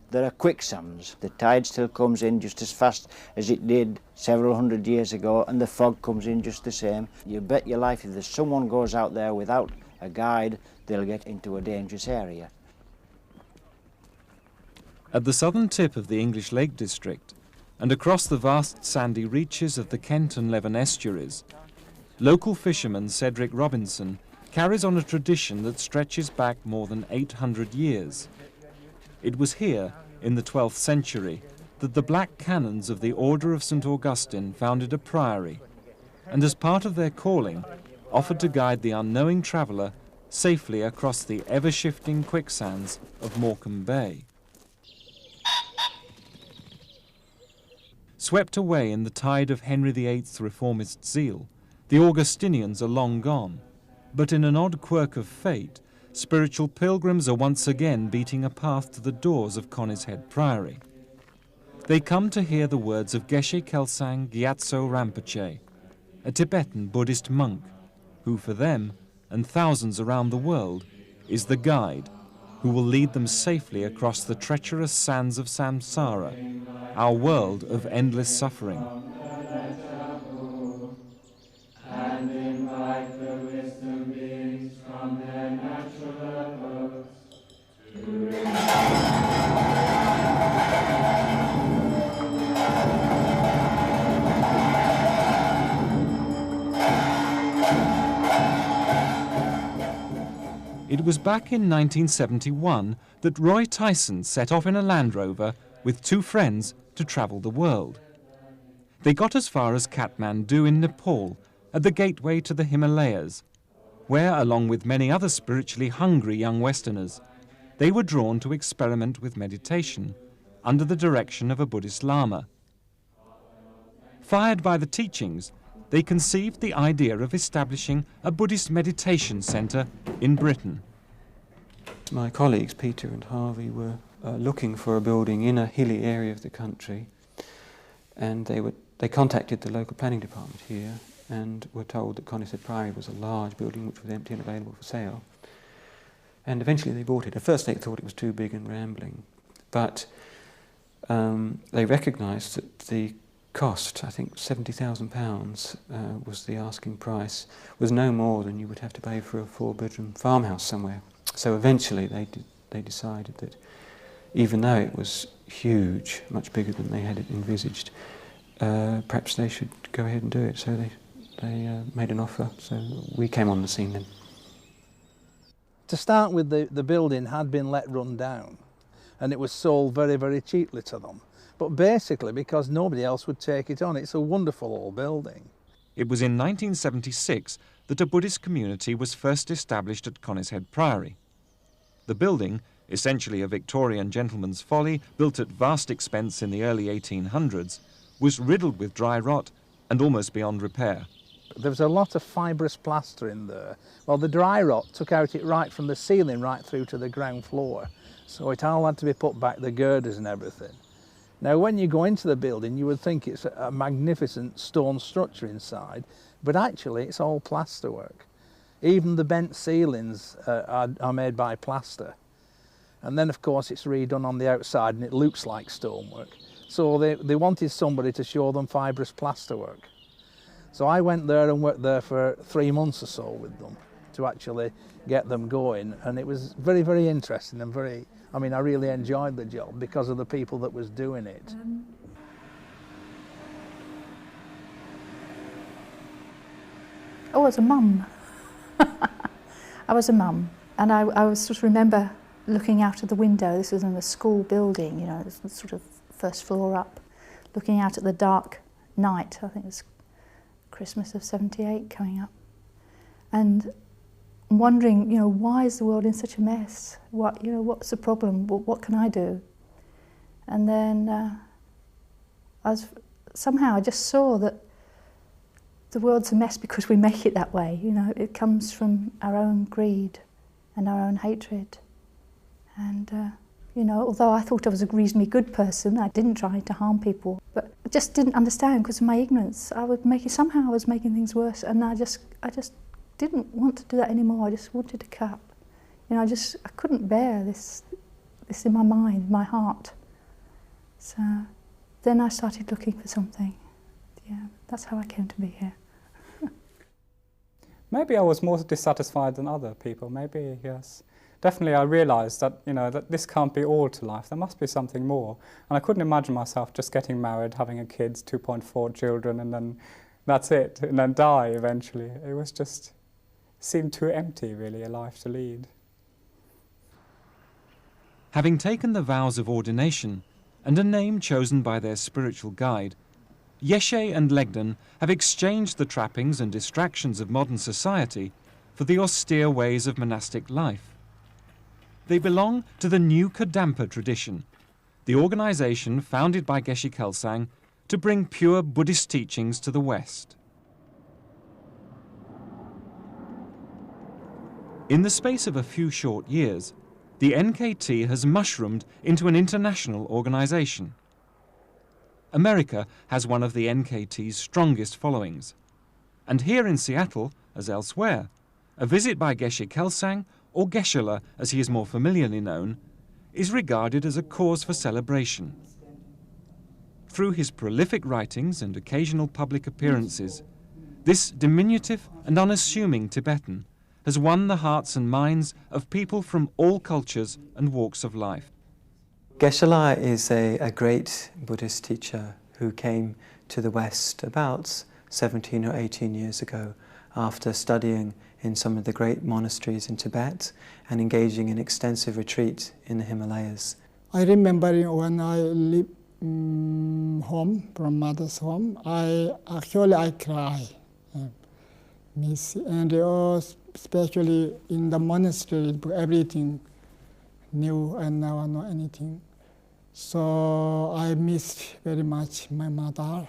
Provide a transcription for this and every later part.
There are quicksands. The tide still comes in just as fast as it did several hundred years ago, and the fog comes in just the same. You bet your life if there's someone goes out there without a guide, they'll get into a dangerous area. At the southern tip of the English Lake District, and across the vast sandy reaches of the Kent and Leven estuaries, local fisherman Cedric Robinson carries on a tradition that stretches back more than 800 years. It was here, in the 12th century, that the Black Canons of the Order of St. Augustine founded a priory, and as part of their calling, offered to guide the unknowing traveller safely across the ever-shifting quicksands of Morecambe Bay. Swept away in the tide of Henry VIII's reformist zeal, the Augustinians are long gone, but in an odd quirk of fate, spiritual pilgrims are once again beating a path to the doors of Conishead Priory. They come to hear the words of Geshe Kelsang Gyatso Rinpoche, a Tibetan Buddhist monk, who for them, and thousands around the world, is the guide who will lead them safely across the treacherous sands of samsara, our world of endless suffering. And invite the wisdom beings from their natural abodes to It was back in 1971 that Roy Tyson set off in a Land Rover with two friends to travel the world. They got as far as Kathmandu in Nepal, at the gateway to the Himalayas, where, along with many other spiritually hungry young Westerners, they were drawn to experiment with meditation under the direction of a Buddhist Lama. Fired by the teachings, they conceived the idea of establishing a Buddhist meditation centre in Britain. My colleagues, Peter and Harvey, were looking for a building in a hilly area of the country, and they contacted the local planning department here and were told that Conishead Priory was a large building which was empty and available for sale. And eventually they bought it. At first they thought it was too big and rambling, but they recognised that the cost, I think £70,000 was the asking price, was no more than you would have to pay for a 4-bedroom farmhouse somewhere. So eventually they decided that even though it was huge, much bigger than they had envisaged, perhaps they should go ahead and do it. So they made an offer, so we came on the scene then. To start with, the building had been let run down, and it was sold very, very cheaply to them. But basically because nobody else would take it on. It's a wonderful old building. It was in 1976 that a Buddhist community was first established at Conishead Priory. The building, essentially a Victorian gentleman's folly, built at vast expense in the early 1800s, was riddled with dry rot and almost beyond repair. There was a lot of fibrous plaster in there. Well, the dry rot took out it right from the ceiling right through to the ground floor. So it all had to be put back, the girders and everything. Now, when you go into the building, you would think it's a magnificent stone structure inside, but actually it's all plasterwork. Even the bent ceilings are made by plaster. And then, of course, it's redone on the outside and it looks like stonework. So they wanted somebody to show them fibrous plasterwork. So I went there and worked there for 3 months or so with them to actually get them going. And it was very, very interesting and I really enjoyed the job because of the people that was doing it. I was a mum. I was a mum, and I was sort of remember looking out of the window. This was in a school building, you know, this was sort of first floor up, looking out at the dark night. I think it was Christmas of '78 coming up, and wondering, you know, why is the world in such a mess? What's the problem? What can I do? And then somehow I just saw that the world's a mess because we make it that way. You know, it comes from our own greed and our own hatred. And you know, although I thought I was a reasonably good person, I didn't try to harm people, but I just didn't understand because of my ignorance. Somehow I was making things worse, and I just didn't want to do that anymore. I just wanted to cut. You know, I couldn't bear this in my mind, my heart. So then I started looking for something. Yeah, that's how I came to be here. Maybe I was more dissatisfied than other people, maybe, yes. Definitely I realised that, you know, that this can't be all to life, there must be something more. And I couldn't imagine myself just getting married, having a kid, 2.4 children, and then that's it, and then die eventually. It was just, seemed too empty, really, a life to lead. Having taken the vows of ordination and a name chosen by their spiritual guide, Yeshe and Legden have exchanged the trappings and distractions of modern society for the austere ways of monastic life. They belong to the New Kadampa tradition, the organisation founded by Geshe Kelsang to bring pure Buddhist teachings to the West. In the space of a few short years, the NKT has mushroomed into an international organisation. America has one of the NKT's strongest followings. And here in Seattle, as elsewhere, a visit by Geshe Kelsang, or Geshe-la as he is more familiarly known, is regarded as a cause for celebration. Through his prolific writings and occasional public appearances, this diminutive and unassuming Tibetan has won the hearts and minds of people from all cultures and walks of life. Geshe-la is a great Buddhist teacher who came to the West about 17 or 18 years ago after studying in some of the great monasteries in Tibet and engaging in extensive retreat in the Himalayas. I remember when I lived home, from mother's home, I cry. And especially in the monastery, everything new and now I know anything. So I missed very much my mother.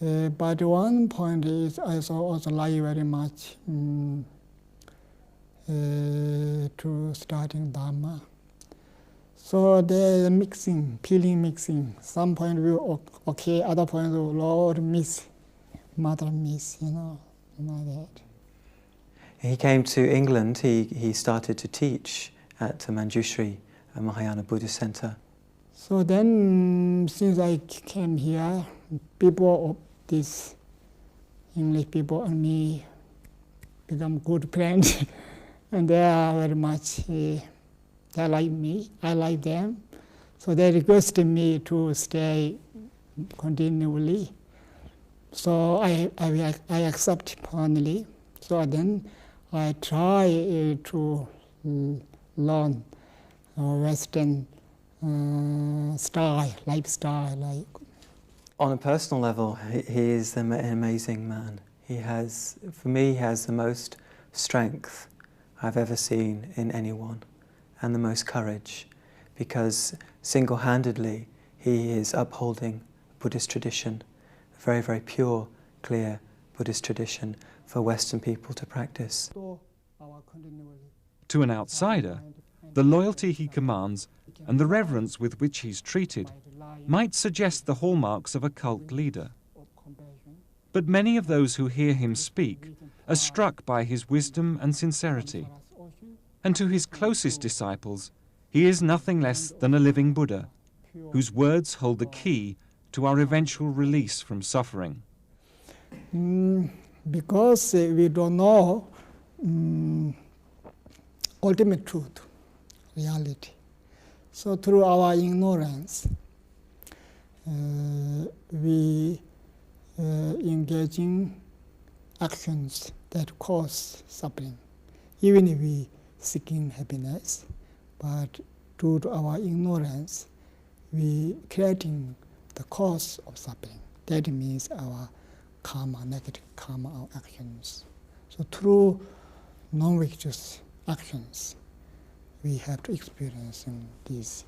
But one point is I also like very much to studying Dharma. So there's mixing, feeling mixing. Some point we okay, other point Lord miss, mother miss, you know that. He came to England, he started to teach at Manjushri, a Mahayana Buddhist center. So then, since I came here, people of this English people and me become good friends. And they are very much, they like me, I like them. So they requested me to stay continually. So I accept finally. So then I try to learn Western style, lifestyle. On a personal level, he is an amazing man. He has, for me, he has the most strength I've ever seen in anyone, and the most courage, because single-handedly he is upholding Buddhist tradition, a very, very pure, clear Buddhist tradition for Western people to practice. To an outsider, the loyalty he commands and the reverence with which he's treated might suggest the hallmarks of a cult leader. But many of those who hear him speak are struck by his wisdom and sincerity. And to his closest disciples, he is nothing less than a living Buddha, whose words hold the key to our eventual release from suffering. Because we don't know ultimate truth, reality. So through our ignorance, we engage in actions that cause suffering, even if we seeking happiness. But due to our ignorance, we creating the cause of suffering. That means our karma, negative karma, our actions. So through non-religious actions, we have to experience this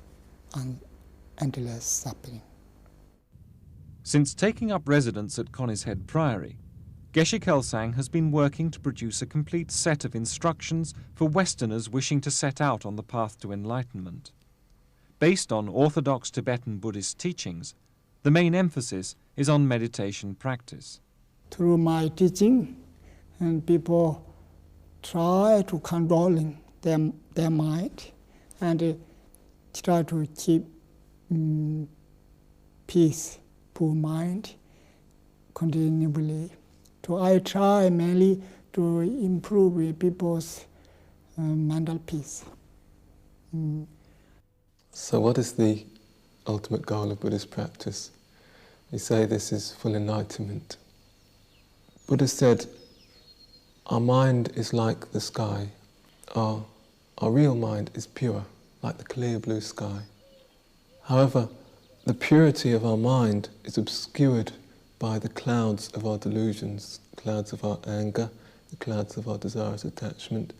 endless suffering. Since taking up residence at Conishead Priory, Geshe Kelsang has been working to produce a complete set of instructions for Westerners wishing to set out on the path to enlightenment. Based on orthodox Tibetan Buddhist teachings, the main emphasis is on meditation practice. Through my teaching, and people try to controlling their mind and try to keep peaceful mind continually. So I try mainly to improve people's mental peace. So what is the ultimate goal of Buddhist practice? We say this is full enlightenment. Buddha said, our mind is like the sky. Our real mind is pure, like the clear blue sky. However, the purity of our mind is obscured by the clouds of our delusions, clouds of our anger, the clouds of our desires, attachment,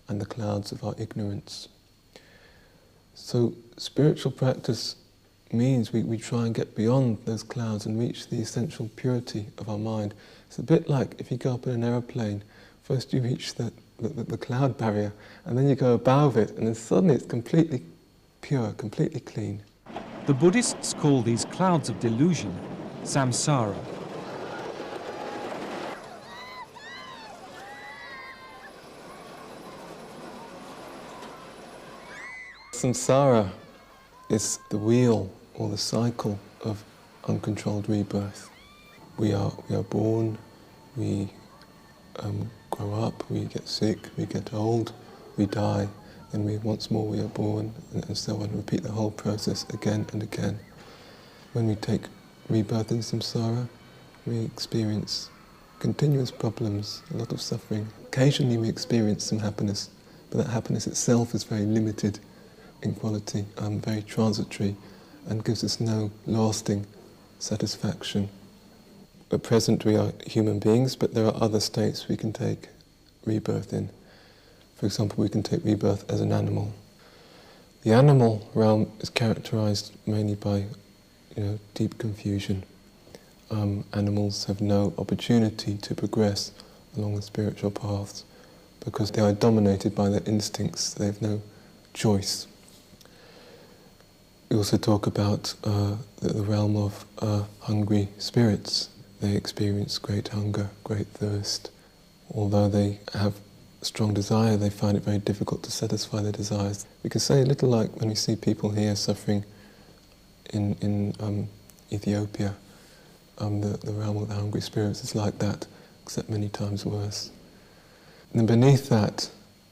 and the clouds of our ignorance. So spiritual practice means we try and get beyond those clouds and reach the essential purity of our mind. It's a bit like if you go up in an aeroplane, first you reach the cloud barrier, and then you go above it, and then suddenly it's completely pure, completely clean. The Buddhists call these clouds of delusion samsara. Samsara is the wheel or the cycle of uncontrolled rebirth. We are born, we grow up, we get sick, we get old, we die, then once more we are born, and so on. Repeat the whole process again and again. When we take rebirth in samsara, we experience continuous problems, a lot of suffering. Occasionally we experience some happiness, but that happiness itself is very limited in quality, very transitory, and gives us no lasting satisfaction. At present we are human beings, but there are other states we can take rebirth in. For example, we can take rebirth as an animal. The animal realm is characterized mainly by deep confusion. Animals have no opportunity to progress along the spiritual paths because they are dominated by their instincts. They have no choice. We also talk about the realm of hungry spirits. They experience great hunger, great thirst. Although they have strong desire, they find it very difficult to satisfy their desires. We can say a little like when we see people here suffering in Ethiopia. The realm of the hungry spirits is like that, except many times worse. And then beneath that,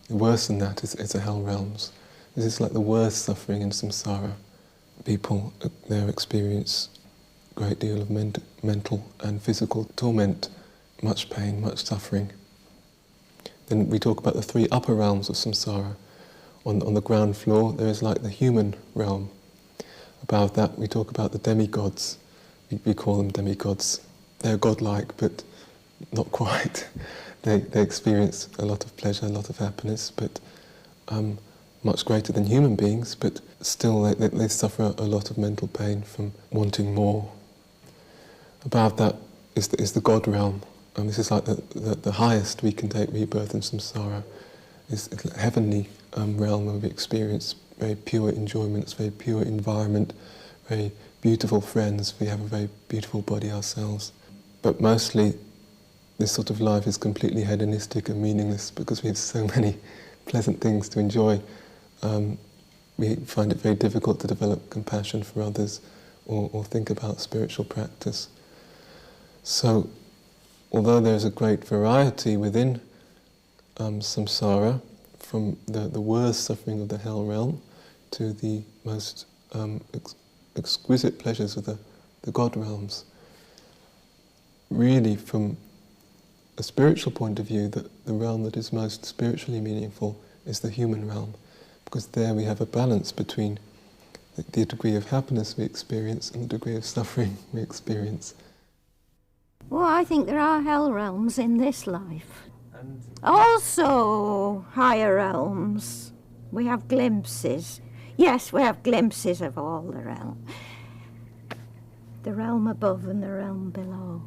worse than that, is the hell realms. This is like the worst suffering in samsara. People there experience a great deal of mental and physical torment, much pain, much suffering. Then we talk about the three upper realms of samsara. On the ground floor, there is like the human realm. Above that, we talk about the demigods. We call them demigods. They're godlike, but not quite. They experience a lot of pleasure, a lot of happiness, but much greater than human beings, but still they suffer a lot of mental pain from wanting more. Above that is the God realm. And this is like the highest we can take rebirth in samsara. Is the heavenly realm where we experience very pure enjoyments, very pure environment, very beautiful friends. We have a very beautiful body ourselves. But mostly this sort of life is completely hedonistic and meaningless because we have so many pleasant things to enjoy. We find it very difficult to develop compassion for others or think about spiritual practice. So, although there's a great variety within samsara, from the worst suffering of the hell realm to the most exquisite pleasures of the God realms, really from a spiritual point of view, the realm that is most spiritually meaningful is the human realm, because there we have a balance between the degree of happiness we experience and the degree of suffering we experience. Well, I think there are hell realms in this life. And also higher realms. We have glimpses. Yes, we have glimpses of all the realm. The realm above and the realm below.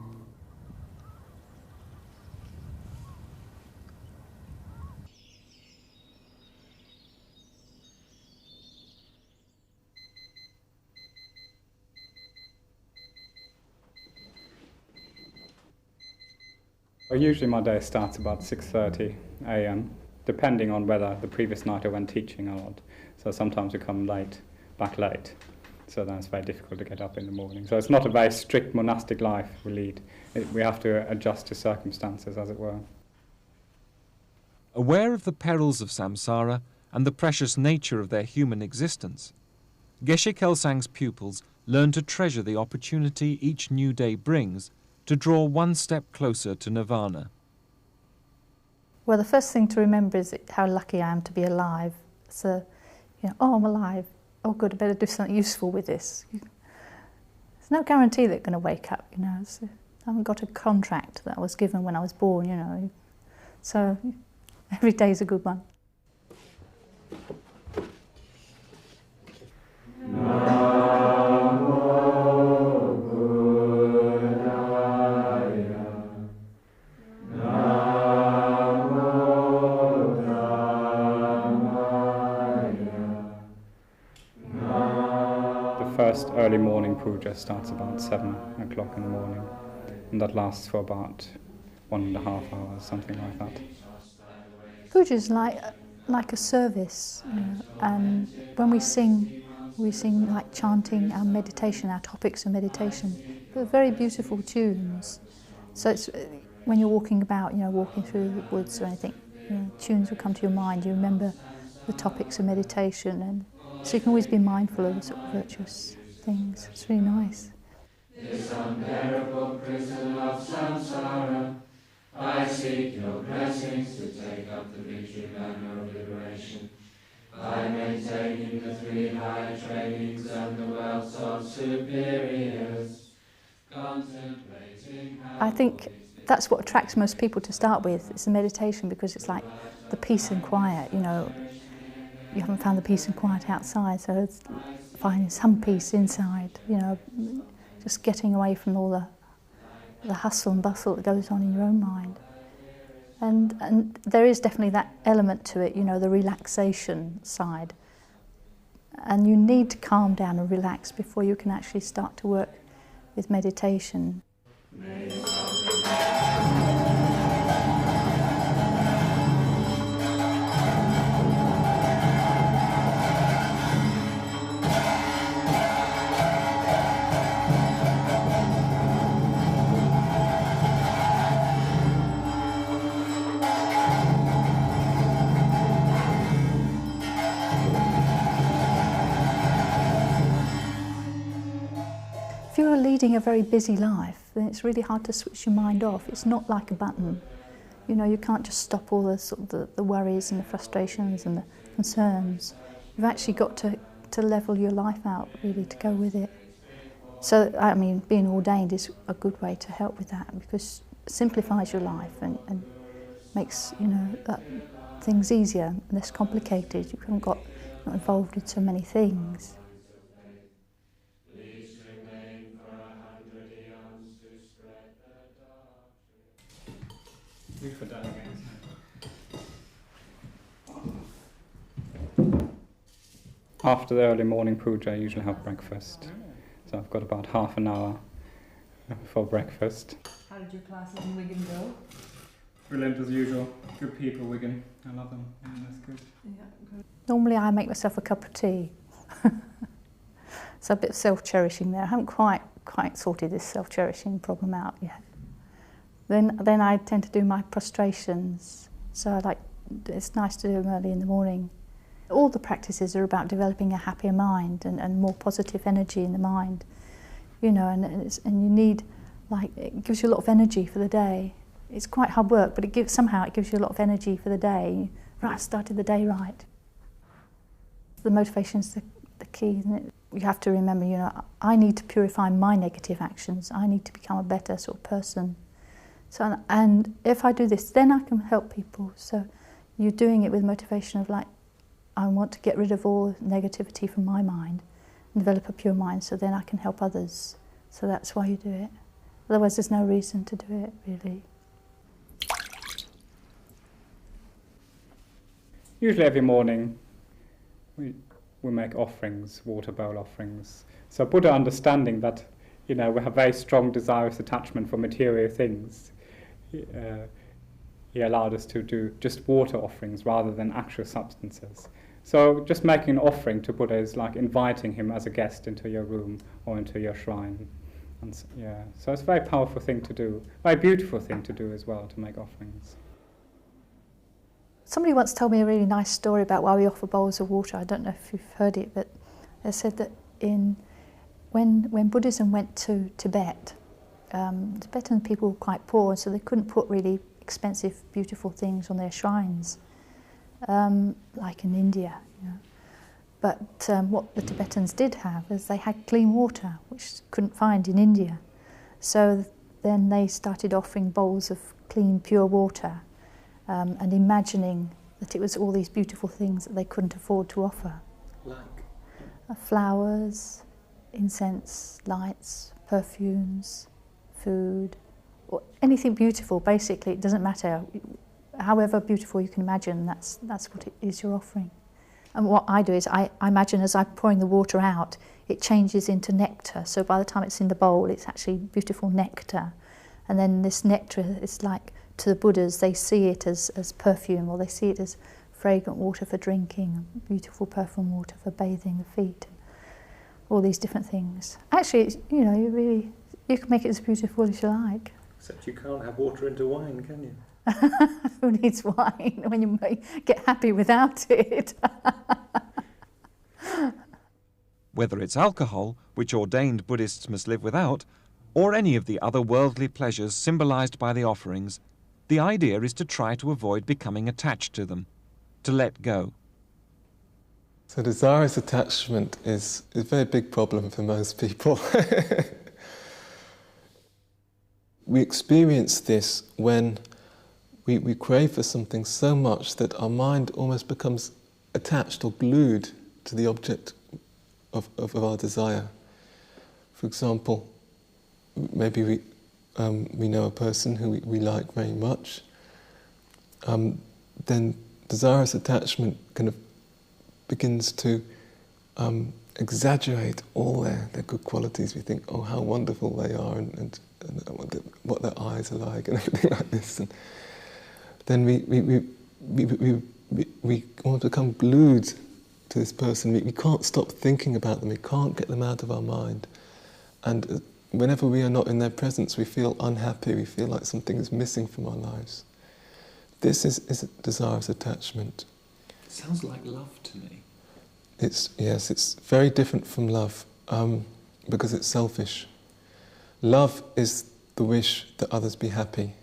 Usually my day starts about 6:30 a.m, depending on whether the previous night I went teaching or not. So sometimes we come back late. So then it's very difficult to get up in the morning. So it's not a very strict monastic life we lead. We have to adjust to circumstances, as it were. Aware of the perils of samsara and the precious nature of their human existence, Geshe Kelsang's pupils learn to treasure the opportunity each new day brings to draw one step closer to nirvana. Well, the first thing to remember is how lucky I am to be alive. So, oh, I'm alive. Oh, good, I better do something useful with this. There's no guarantee that you're going to wake up, So I haven't got a contract that I was given when I was born, So every day is a good one. First early morning puja starts about 7 o'clock in the morning, and that lasts for about 1.5 hours, something like that. Puja is like a service, and when we sing like chanting our meditation, our topics of meditation. They're very beautiful tunes. So it's, when you're walking about, walking through the woods or anything, tunes will come to your mind. You remember the topics of meditation, and so you can always be mindful of the sort of virtuous things. It's really nice. This unbearable prison of samsara, I seek your blessings to take up the victory banner of liberation by maintaining the 3 higher trainings and the wealth of superiors, contemplating. I think that's what attracts most people to start with. It's the meditation, because it's like the peace and quiet. You haven't found the peace and quiet outside, so it's finding some peace inside, just getting away from all the hustle and bustle that goes on in your own mind. And there is definitely that element to it, the relaxation side. And you need to calm down and relax before you can actually start to work with meditation. If you're leading a very busy life, then it's really hard to switch your mind off. It's not like a button. You can't just stop all the worries and the frustrations and the concerns. You've actually got to level your life out, really, to go with it. So, being ordained is a good way to help with that, because it simplifies your life and makes, things easier, less complicated. You haven't got not involved in so many things. After the early morning puja, I usually have breakfast. So I've got about half an hour for breakfast. How did your classes in Wigan go? Brilliant as usual. Good people, Wigan. I love them. That's good. Yeah, good. Normally I make myself a cup of tea. So a bit of self-cherishing there. I haven't quite sorted this self-cherishing problem out yet. Then I tend to do my prostrations. So it's nice to do them early in the morning. All the practices are about developing a happier mind and more positive energy in the mind, and you need, it gives you a lot of energy for the day. It's quite hard work, but it gives you a lot of energy for the day. Right, I started the day right. The motivation's the key, isn't it? You have to remember, I need to purify my negative actions. I need to become a better sort of person. So, and if I do this, then I can help people. So you're doing it with motivation of I want to get rid of all negativity from my mind and develop a pure mind, so then I can help others. So that's why you do it. Otherwise there's no reason to do it, really. Usually every morning we make offerings, water bowl offerings. So Buddha, understanding that we have very strong desirous attachment for material things, he allowed us to do just water offerings rather than actual substances. So just making an offering to Buddha is like inviting him as a guest into your room or into your shrine. And so it's a very powerful thing to do, very beautiful thing to do as well, to make offerings. Somebody once told me a really nice story about why we offer bowls of water. I don't know if you've heard it, but they said that when Buddhism went to Tibet, Tibetan people were quite poor, so they couldn't put really expensive, beautiful things on their shrines, like in India. You know. But what the Tibetans did have is they had clean water, which couldn't find in India. So then they started offering bowls of clean, pure water, and imagining that it was all these beautiful things that they couldn't afford to offer. Like? Flowers, incense, lights, perfumes, food, or anything beautiful. Basically, it doesn't matter. However beautiful you can imagine, that's what it is you're offering. And what I do is I imagine as I'm pouring the water out, it changes into nectar. So by the time it's in the bowl, it's actually beautiful nectar. And then this nectar is like, to the Buddhas, they see it as perfume, or they see it as fragrant water for drinking, beautiful perfume water for bathing the feet, and all these different things. Actually, it's, you know, you can make it as beautiful as you like. Except you can't have water into wine, can you? Who needs wine when you get happy without it? Whether it's alcohol, which ordained Buddhists must live without, or any of the other worldly pleasures symbolized by the offerings, the idea is to try to avoid becoming attached to them, to let go. So desirous attachment is a very big problem for most people. We experience this when we crave for something so much that our mind almost becomes attached or glued to the object of our desire. For example, maybe we know a person who we like very much, then desirous attachment kind of begins to exaggerate all their good qualities. We think, oh, how wonderful they are, and what their eyes are like, and everything like this. And then we almost become glued to this person. We can't stop thinking about them. We can't get them out of our mind. And whenever we are not in their presence, we feel unhappy. We feel like something is missing from our lives. This is desirous attachment. It sounds like love to me. It's very different from love because it's selfish. Love is the wish that others be happy.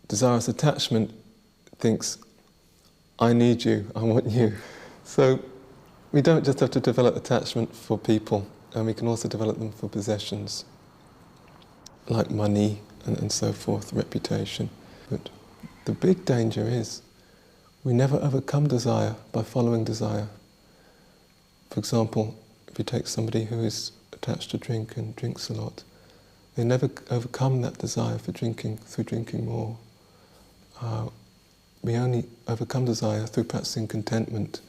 Desirous attachment thinks, I need you, I want you. So we don't just have to develop attachment for people, and we can also develop them for possessions, like money and so forth, reputation. But the big danger is we never overcome desire by following desire. For example, if you take somebody who is attached to drink and drinks a lot, they never overcome that desire for drinking through drinking more. We only overcome desire through practicing contentment.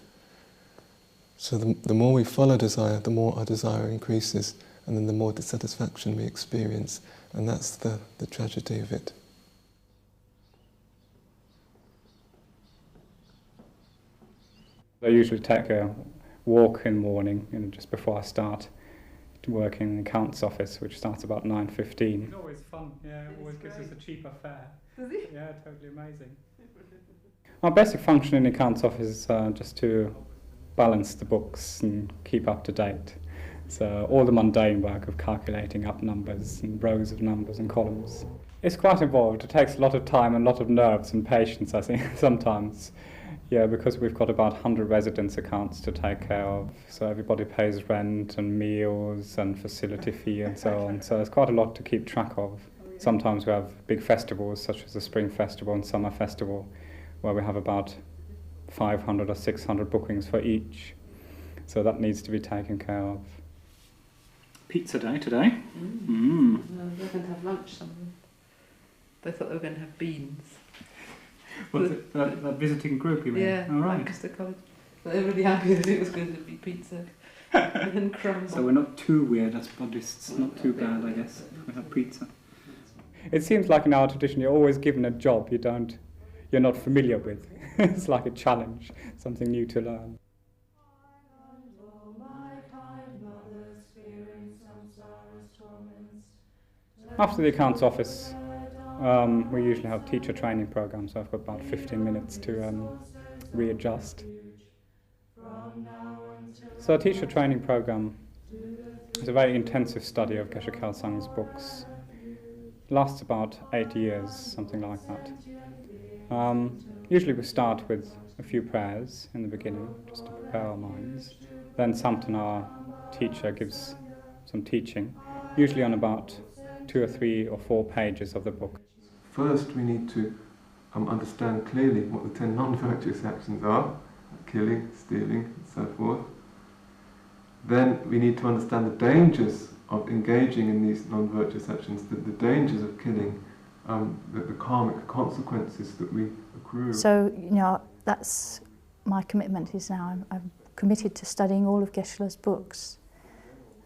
So the more we follow desire, the more our desire increases, and then the more dissatisfaction we experience, and that's the tragedy of it. I usually take a walk in the morning, just before I start working in the account's office, which starts about 9:15. It's always fun, it always gives us a cheaper fare. Does it? Yeah, totally amazing. Our basic function in the account's office is just to balance the books and keep up to date. So all the mundane work of calculating up numbers and rows of numbers and columns. It's quite involved. It takes a lot of time and a lot of nerves and patience, I think, sometimes. Yeah, because we've got about 100 residence accounts to take care of. So everybody pays rent and meals and facility fee and so on. So there's quite a lot to keep track of. Sometimes we have big festivals, such as the Spring Festival and Summer Festival, where we have about 500 or 600 bookings for each. So that needs to be taken care of. Pizza day today. No, they're going to have lunch somewhere. They thought they were going to have beans. What's it? That visiting group, you mean? Yeah, all right. Lancaster College. But they were really happy that it was going to be pizza and crumbs. So we're not too weird as Buddhists, not too bad, I guess, if we have pizza. It seems like in our tradition you're always given a job. You're you're not familiar with. It's like a challenge, something new to learn. After the accounts office, we usually have teacher training programs, so I've got about 15 minutes to readjust. So a teacher training program is a very intensive study of Geshe Kelsang's books. It lasts about 8 years, something like that. Usually we start with a few prayers in the beginning, just to prepare our minds. Then Samten, our teacher, gives some teaching, usually on about 2 or 3 or 4 pages of the book. First, we need to understand clearly what the 10 non-virtuous actions are, killing, stealing, and so forth. Then we need to understand the dangers of engaging in these non-virtuous actions, the dangers of killing, the karmic consequences that we accrue. So, that's my commitment is now. I'm committed to studying all of Geshe-la's books.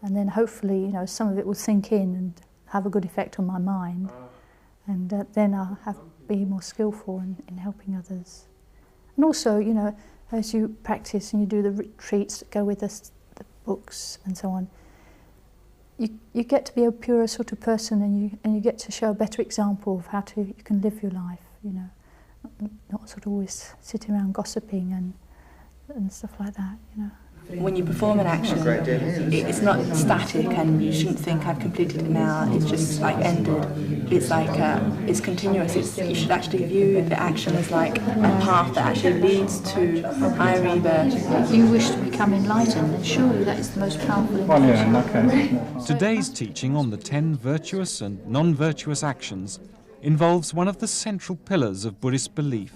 And then hopefully, some of it will sink in and have a good effect on my mind. And then I'll be more skillful in helping others. And also, as you practice and you do the retreats that go with us, the books and so on, you get to be a purer sort of person, and you get to show a better example of how you can live your life, not sort of always sitting around gossiping and stuff like that, When you perform an action, it's not static, and you shouldn't think I've completed it now, it's just like ended. It's like, it's continuous. You should actually view the action as like a path that actually leads to higher rebirth. If you wish to become enlightened, then surely that is the most powerful intention. Today's teaching on the 10 virtuous and non-virtuous actions involves one of the central pillars of Buddhist belief,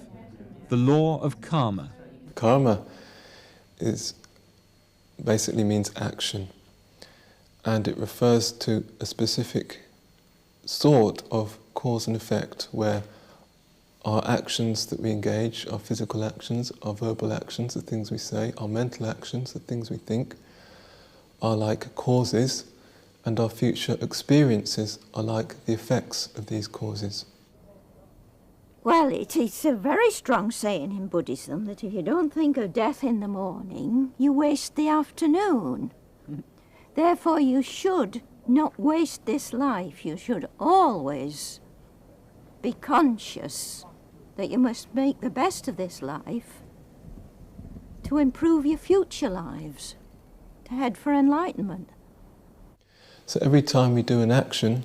the law of karma. Karma basically means action, and it refers to a specific sort of cause and effect where our actions that we engage, our physical actions, our verbal actions, the things we say, our mental actions, the things we think, are like causes, and our future experiences are like the effects of these causes. Well, it's a very strong saying in Buddhism that if you don't think of death in the morning, you waste the afternoon. Therefore, you should not waste this life. You should always be conscious that you must make the best of this life to improve your future lives, to head for enlightenment. So every time we do an action,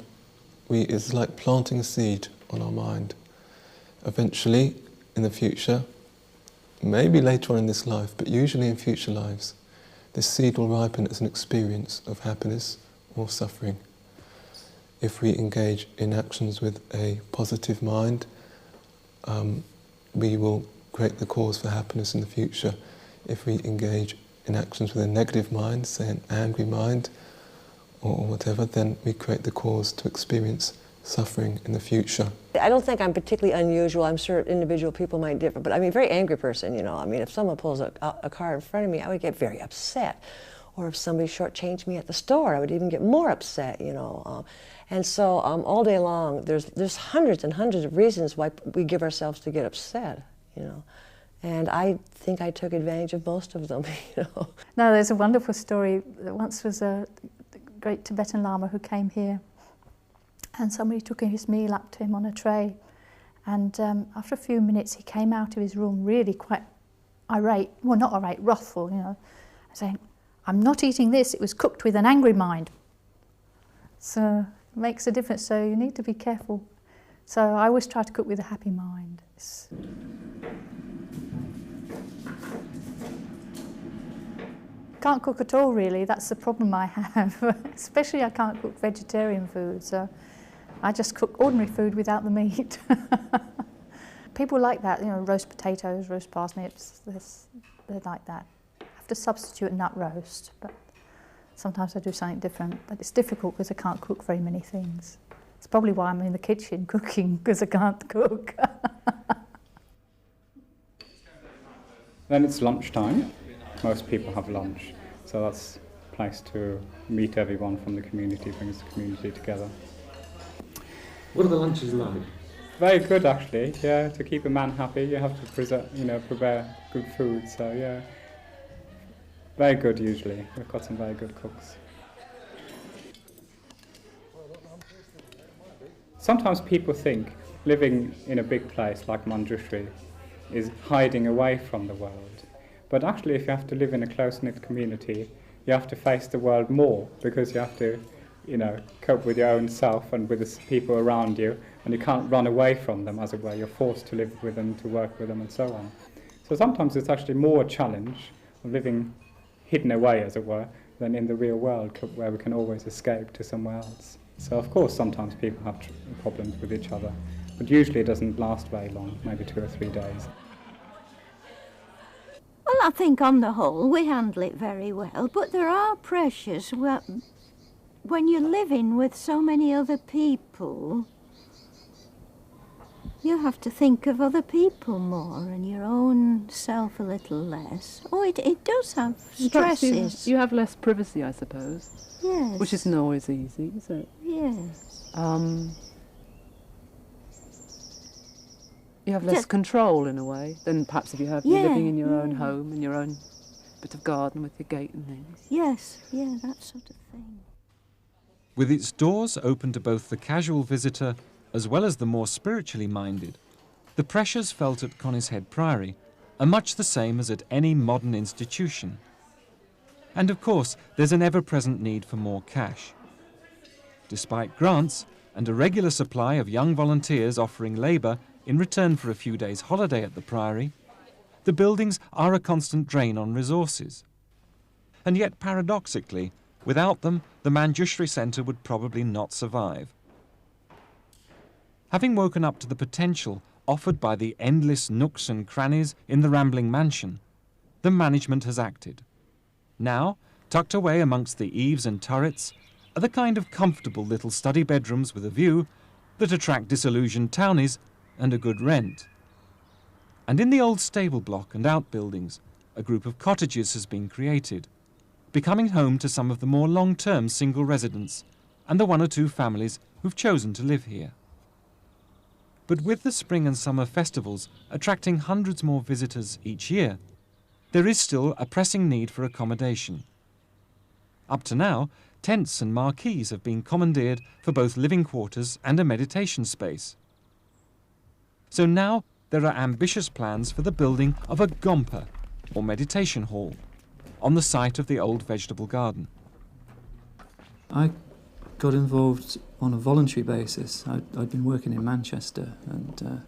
it's like planting a seed on our mind. Eventually, in the future, maybe later on in this life, but usually in future lives, this seed will ripen as an experience of happiness or suffering. If we engage in actions with a positive mind, we will create the cause for happiness in the future. If we engage in actions with a negative mind, say an angry mind, or whatever, then we create the cause to experience suffering in the future. I don't think I'm particularly unusual. I'm sure individual people might differ, but I mean, a very angry person, if someone pulls a car in front of me, I would get very upset. Or if somebody shortchanged me at the store, I would even get more upset, And so all day long, there's hundreds and hundreds of reasons why we give ourselves to get upset, And I think I took advantage of most of them, No, there's a wonderful story. Once was a great Tibetan Lama who came here, and somebody took his meal up to him on a tray, and after a few minutes he came out of his room really quite irate, well not irate, wrathful, saying, "I'm not eating this, it was cooked with an angry mind." So it makes a difference, so you need to be careful. So I always try to cook with a happy mind. Can't cook at all really, that's the problem I have. Especially I can't cook vegetarian food, so I just cook ordinary food without the meat. People like that, roast potatoes, roast parsnips, they're like that. I have to substitute a nut roast, but sometimes I do something different. But it's difficult because I can't cook very many things. It's probably why I'm in the kitchen cooking, because I can't cook. Then it's lunchtime. Most people have lunch, so that's a place to meet everyone from the community, brings the community together. What are the lunches like? Very good, actually. Yeah, to keep a man happy, you have to prepare good food. So yeah, very good usually. We've got some very good cooks. Sometimes people think living in a big place like Manjushri is hiding away from the world. But actually, if you have to live in a close-knit community, you have to face the world more, because you have to, cope with your own self and with the people around you, and you can't run away from them, as it were. You're forced to live with them, to work with them, and so on. So sometimes it's actually more a challenge of living hidden away, as it were, than in the real world, where we can always escape to somewhere else. So of course sometimes people have problems with each other, but usually it doesn't last very long, maybe 2 or 3 days. Well, I think on the whole we handle it very well, but there are pressures when you're living with so many other people. You have to think of other people more and your own self a little less. Oh, it does have stresses. You have less privacy, I suppose. Yes. Which isn't always easy, is it? Yes. You have less control in a way than perhaps if you're living in your own home, in your own bit of garden with your gate and things. Yes, yeah, that sort of thing. With its doors open to both the casual visitor as well as the more spiritually minded, the pressures felt at Conishead Priory are much the same as at any modern institution. And of course, there's an ever-present need for more cash. Despite grants and a regular supply of young volunteers offering labour in return for a few days' holiday at the Priory, the buildings are a constant drain on resources. And yet, paradoxically, without them, the Manjushri Centre would probably not survive. Having woken up to the potential offered by the endless nooks and crannies in the rambling mansion, the management has acted. Now, tucked away amongst the eaves and turrets, are the kind of comfortable little study bedrooms with a view that attract disillusioned townies and a good rent. And in the old stable block and outbuildings, a group of cottages has been created, becoming home to some of the more long-term single residents and the 1 or 2 families who've chosen to live here. But with the spring and summer festivals attracting hundreds more visitors each year, there is still a pressing need for accommodation. Up to now, tents and marquees have been commandeered for both living quarters and a meditation space. So now there are ambitious plans for the building of a gompa, or meditation hall, on the site of the old vegetable garden. I got involved on a voluntary basis. I'd been working in Manchester and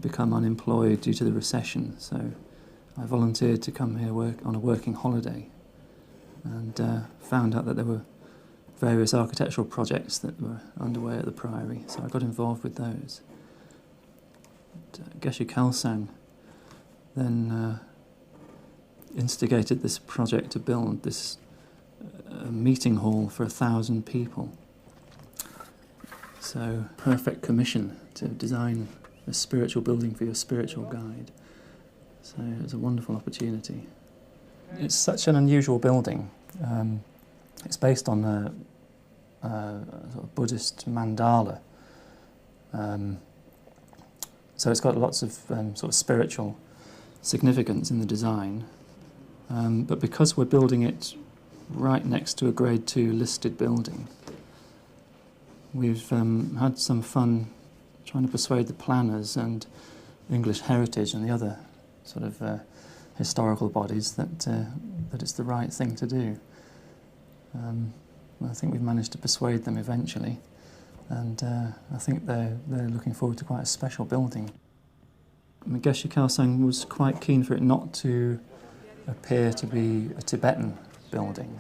become unemployed due to the recession, so I volunteered to come here on a working holiday, and found out that there were various architectural projects that were underway at the Priory, so I got involved with those. Geshe Khalsang then instigated this project to build this meeting hall for 1,000 people. So, perfect commission to design a spiritual building for your spiritual guide. So it was a wonderful opportunity. It's such an unusual building. It's based on a sort of Buddhist mandala. So it's got lots of sort of spiritual significance in the design. But because we're building it right next to a Grade 2 listed building, we've had some fun trying to persuade the planners and English Heritage and the other sort of historical bodies that it's the right thing to do. I think we've managed to persuade them eventually, and I think they're looking forward to quite a special building. Geshe Khalsang was quite keen for it not to appear to be a Tibetan building,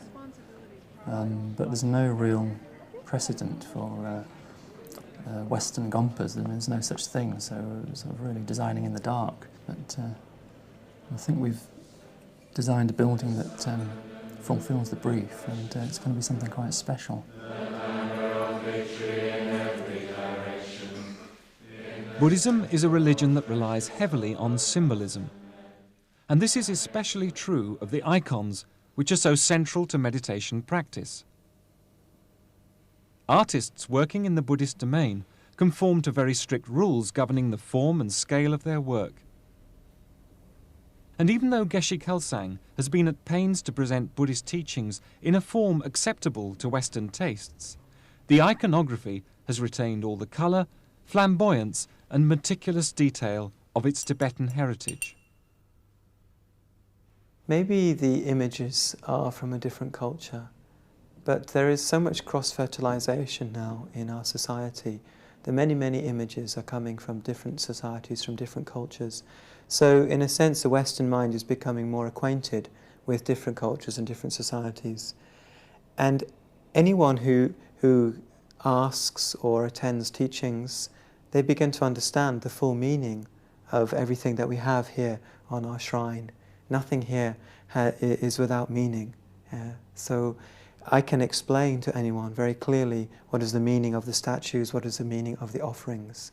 but there's no real precedent for Western gompas. There's no such thing, so sort of really designing in the dark. But I think we've designed a building that fulfills the brief, and it's going to be something quite special. Buddhism is a religion that relies heavily on symbolism. And this is especially true of the icons, which are so central to meditation practice. Artists working in the Buddhist domain conform to very strict rules governing the form and scale of their work. And even though Geshe Kelsang has been at pains to present Buddhist teachings in a form acceptable to Western tastes, the iconography has retained all the colour, flamboyance and meticulous detail of its Tibetan heritage. Maybe the images are from a different culture, but there is so much cross-fertilization now in our society that many images are coming from different societies, from different cultures. So in a sense, the Western mind is becoming more acquainted with different cultures and different societies. And anyone who asks or attends teachings, they begin to understand the full meaning of everything that we have here on our shrine. Nothing here is without meaning. So I can explain to anyone very clearly what is the meaning of the statues, what is the meaning of the offerings.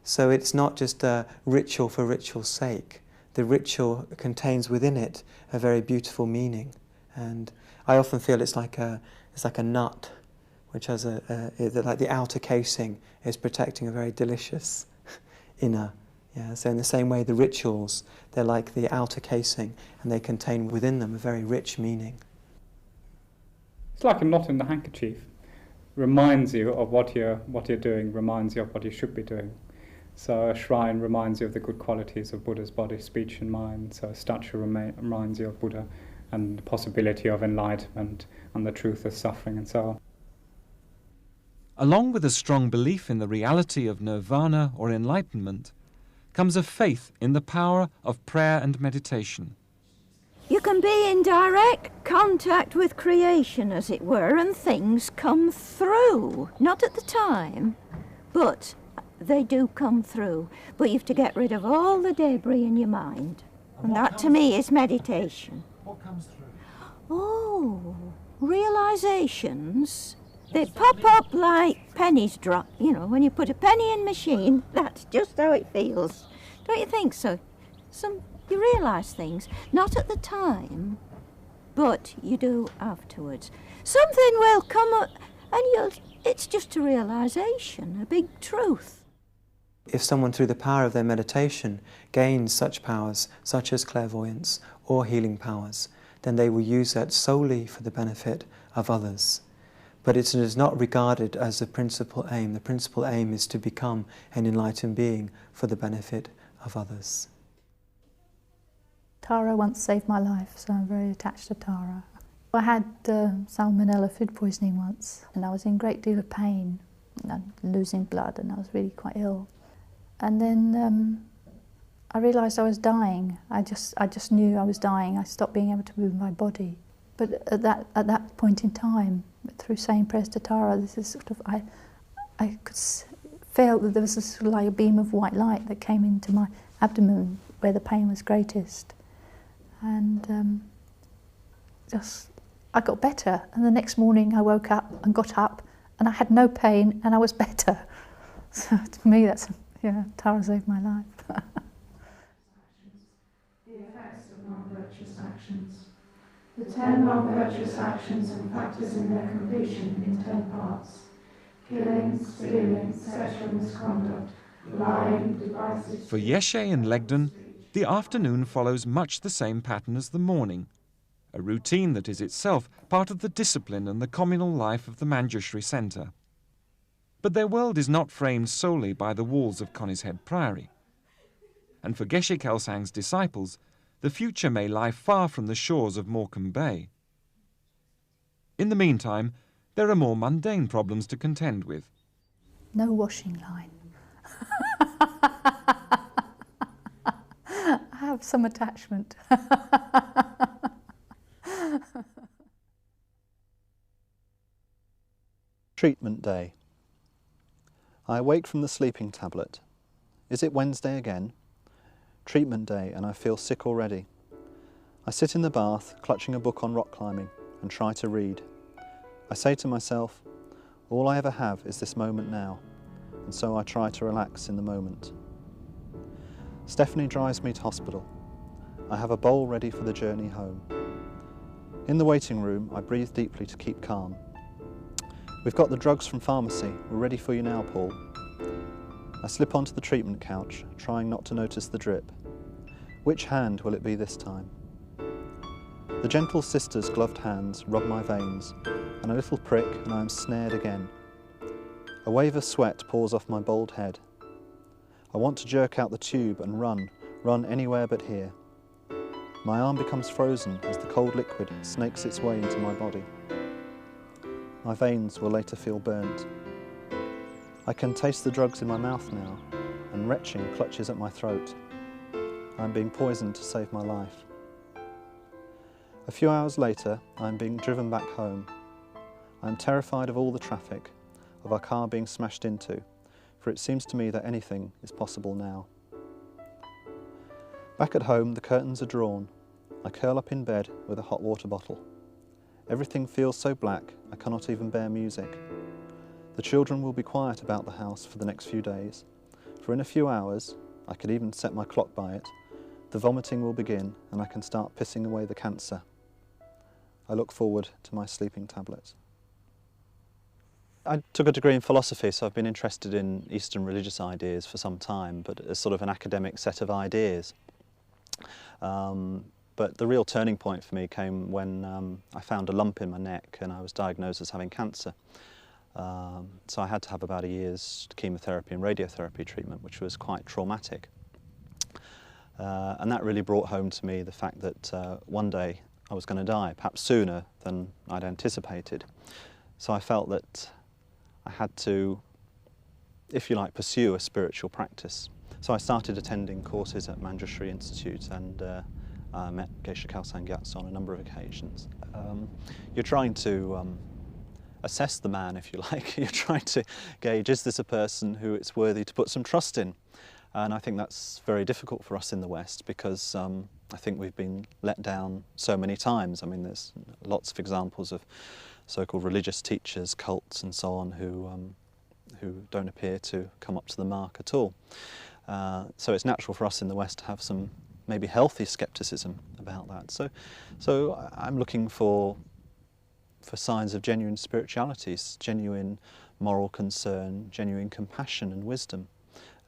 So it's not just a ritual for ritual's sake. The ritual contains within it a very beautiful meaning. And I often feel it's like a nut, which has like the outer casing is protecting a very delicious inner. Yeah, so in the same way, the rituals, they're like the outer casing, and they contain within them a very rich meaning. It's like a knot in the handkerchief. Reminds you of what you're doing, reminds you of what you should be doing. So a shrine reminds you of the good qualities of Buddha's body, speech and mind. So a statue reminds you of Buddha and the possibility of enlightenment and the truth of suffering and so on. Along with a strong belief in the reality of nirvana or enlightenment, comes a faith in the power of prayer and meditation. You can be in direct contact with creation, as it were, and things come through. Not at the time, but they do come through. But you have to get rid of all the debris in your mind. And that, to me, is meditation. What comes through? Oh, realizations. They pop up like pennies drop. You know, when you put a penny in a machine, that's just how it feels. Don't you think so? You realise things, not at the time, but you do afterwards. Something will come up, and it's just a realisation, a big truth. If someone, through the power of their meditation, gains such powers, such as clairvoyance or healing powers, then they will use that solely for the benefit of others. But it is not regarded as the principal aim. The principal aim is to become an enlightened being for the benefit of others. Tara once saved my life, so I'm very attached to Tara. I had salmonella food poisoning once, and I was in a great deal of pain, and losing blood, and I was really quite ill. And then I realised I was dying. I just knew I was dying. I stopped being able to move my body. But at that point in time, through saying prayers to Tara, this is sort of I could feel that there was sort of like a beam of white light that came into my abdomen where the pain was greatest. And I got better, and the next morning I woke up and got up and I had no pain and I was better. So to me that's, Tara saved my life. The effects of non-virtuous actions. The 10 non-virtuous actions and factors in their completion in 10 parts. Killing, stealing, sexual misconduct, lying, devices... For Yeshe and Legden, the afternoon follows much the same pattern as the morning, a routine that is itself part of the discipline and the communal life of the Manjushri Centre. But their world is not framed solely by the walls of Conishead Priory. And for Geshe Kelsang's disciples, the future may lie far from the shores of Morecambe Bay. In the meantime, there are more mundane problems to contend with. No washing line. I have some attachment. Treatment day. I awake from the sleeping tablet. Is it Wednesday again? Treatment day, and I feel sick already. I sit in the bath, clutching a book on rock climbing, and try to read. I say to myself, all I ever have is this moment now, and so I try to relax in the moment. Stephanie drives me to hospital. I have a bowl ready for the journey home. In the waiting room, I breathe deeply to keep calm. We've got the drugs from pharmacy. We're ready for you now, Paul. I slip onto the treatment couch, trying not to notice the drip. Which hand will it be this time? The gentle sister's gloved hands rub my veins, and a little prick and I am snared again. A wave of sweat pours off my bald head. I want to jerk out the tube and run anywhere but here. My arm becomes frozen as the cold liquid snakes its way into my body. My veins will later feel burnt. I can taste the drugs in my mouth now, and retching clutches at my throat. I am being poisoned to save my life. A few hours later, I am being driven back home. I am terrified of all the traffic, of our car being smashed into, for it seems to me that anything is possible now. Back at home, the curtains are drawn. I curl up in bed with a hot water bottle. Everything feels so black, I cannot even bear music. The children will be quiet about the house for the next few days, for in a few hours, I could even set my clock by it, the vomiting will begin and I can start pissing away the cancer. I look forward to my sleeping tablets. I took a degree in philosophy, so I've been interested in Eastern religious ideas for some time, but as sort of an academic set of ideas. But the real turning point for me came when I found a lump in my neck and I was diagnosed as having cancer. So I had to have about a year's chemotherapy and radiotherapy treatment, which was quite traumatic. And that really brought home to me the fact that one day I was going to die, perhaps sooner than I'd anticipated. So I felt that I had to, if you like, pursue a spiritual practice. So I started attending courses at Manjushri Institute and I met Geshe Kelsang Gyatso on a number of occasions. You're trying to assess the man, if you like. You're trying to gauge, is this a person who it's worthy to put some trust in? And I think that's very difficult for us in the West because I think we've been let down so many times. I mean, there's lots of examples of so-called religious teachers, cults and so on who don't appear to come up to the mark at all. So it's natural for us in the West to have some maybe healthy scepticism about that. So I'm looking for signs of genuine spirituality, genuine moral concern, genuine compassion and wisdom.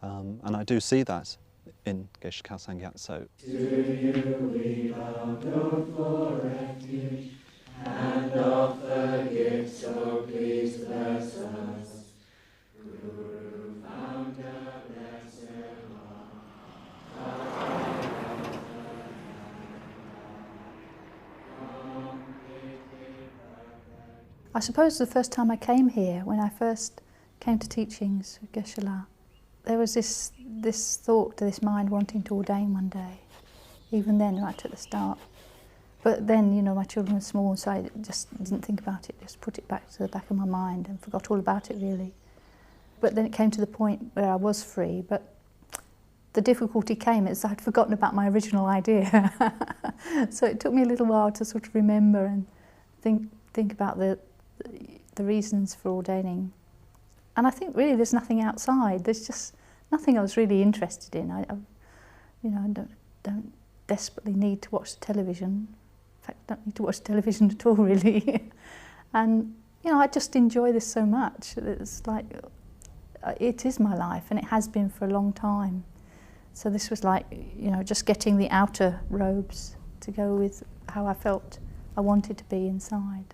And I do see that in Geshe Kelsang Gyatso. To you we bow, look for refuge, and offer gifts, so please bless us. Guru, founder, blessed I suppose the first time I came here, when I first came to teachings of Geshe-la, there was this thought, this mind wanting to ordain one day, even then, right at the start. But then, you know, my children were small, so I just didn't think about it, just put it back to the back of my mind and forgot all about it, really. But then it came to the point where I was free, but the difficulty came is I'd forgotten about my original idea. So it took me a little while to sort of remember and think about the reasons for ordaining. And I think really there's nothing outside. There's just nothing I was really interested in. I don't desperately need to watch the television. In fact, I don't need to watch television at all, really. And you know, I just enjoy this so much. It's like it is my life, and it has been for a long time. So this was like, you know, just getting the outer robes to go with how I felt I wanted to be inside.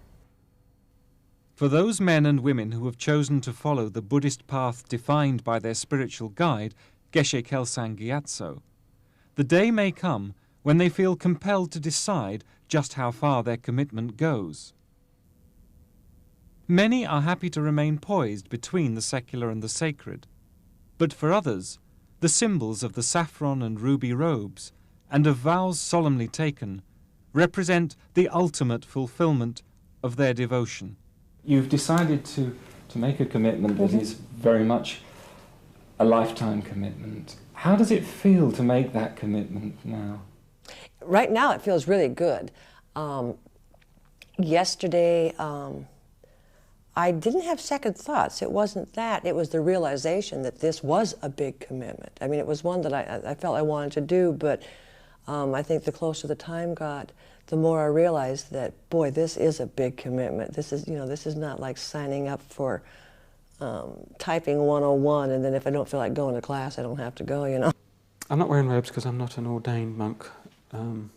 For those men and women who have chosen to follow the Buddhist path defined by their spiritual guide, Geshe Kelsang Gyatso, the day may come when they feel compelled to decide just how far their commitment goes. Many are happy to remain poised between the secular and the sacred, but for others, the symbols of the saffron and ruby robes and of vows solemnly taken represent the ultimate fulfillment of their devotion. You've decided to make a commitment that is very much a lifetime commitment. How does it feel to make that commitment now? Right now it feels really good. Yesterday I didn't have second thoughts. It wasn't that. It was the realization that this was a big commitment. I mean, it was one that I felt I wanted to do, but I think the closer the time got, the more I realized that, boy, this is a big commitment. This is, you know, this is not like signing up for typing 101, and then if I don't feel like going to class, I don't have to go, you know. I'm not wearing robes because I'm not an ordained monk, and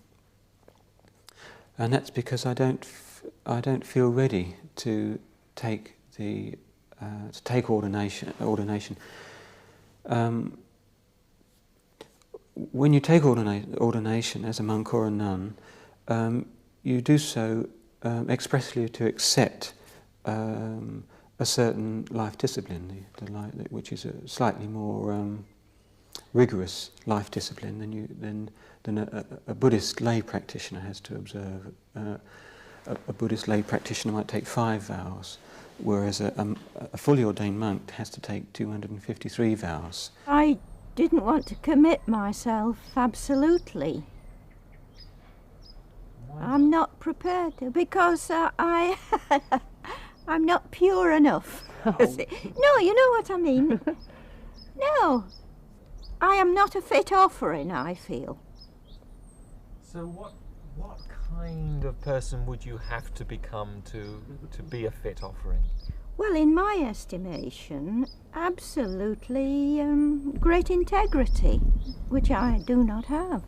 that's because I don't feel ready to take ordination. When you take ordination as a monk or a nun, you do so expressly to accept a certain life discipline, which is a slightly more rigorous life discipline than a Buddhist lay practitioner has to observe. A Buddhist lay practitioner might take 5 vows, whereas a fully ordained monk has to take 253 vows. I didn't want to commit myself, absolutely. I'm not prepared to, because I'm not pure enough. Oh. No, you know what I mean. No, I am not a fit offering, I feel. So what kind of person would you have to become to be a fit offering? Well, in my estimation, absolutely great integrity, which I do not have.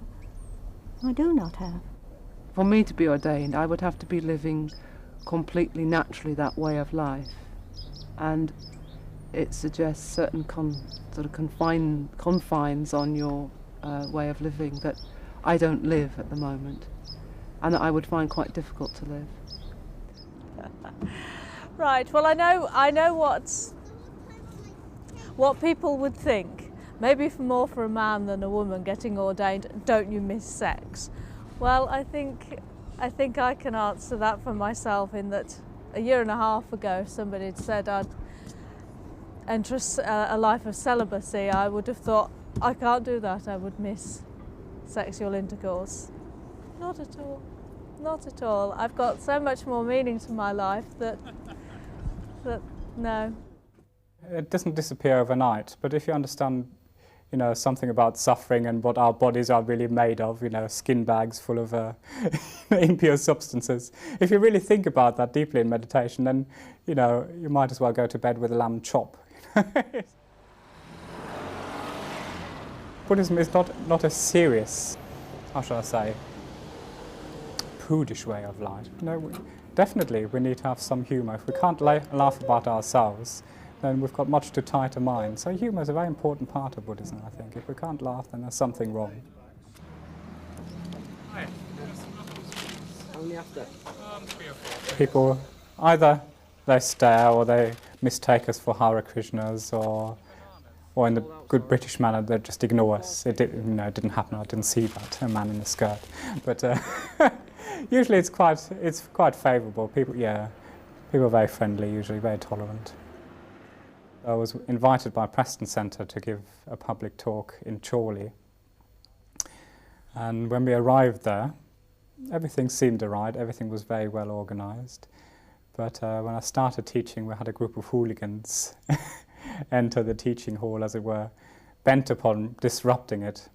I do not have. For me to be ordained, I would have to be living completely naturally that way of life, and it suggests certain confines on your way of living that I don't live at the moment, and that I would find quite difficult to live. Right, well, I know what people would think. Maybe more for a man than a woman getting ordained, don't you miss sex? Well, I think I can answer that for myself, in that a year and a half ago somebody had said I'd enter a life of celibacy. I would have thought, I can't do that, I would miss sexual intercourse. Not at all. Not at all. I've got so much more meaning to my life that no. It doesn't disappear overnight, but if you understand, something about suffering and what our bodies are really made of, skin bags full of impure substances. If you really think about that deeply in meditation, then, you might as well go to bed with a lamb chop. Buddhism is not a serious, how shall I say, prudish way of life. Definitely we need to have some humour. If we can't laugh about ourselves, then we've got much too tight a mind. So humour is a very important part of Buddhism, I think. If we can't laugh, then there's something wrong. People, either they stare or they mistake us for Hare Krishnas, or in the good British manner, they just ignore us. It didn't happen. I didn't see that, a man in a skirt. But usually it's quite favourable. People are very friendly, usually very tolerant. I was invited by Preston Centre to give a public talk in Chorley. And when we arrived there, everything seemed all right, everything was very well organised. But when I started teaching, we had a group of hooligans enter the teaching hall, as it were, bent upon disrupting it.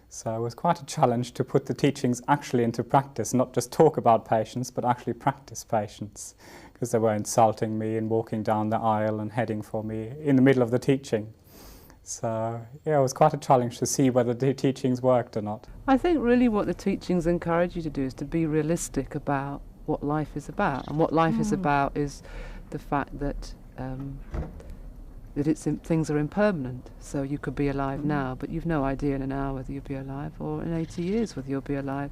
So it was quite a challenge to put the teachings actually into practice, not just talk about patience, but actually practice patience, because they were insulting me and walking down the aisle and heading for me in the middle of the teaching. So yeah, it was quite a challenge to see whether the teachings worked or not. I think really what the teachings encourage you to do is to be realistic about what life is about, and what life is about is the fact that things are impermanent. So you could be alive now, but you've no idea in an hour whether you'll be alive, or in 80 years whether you'll be alive.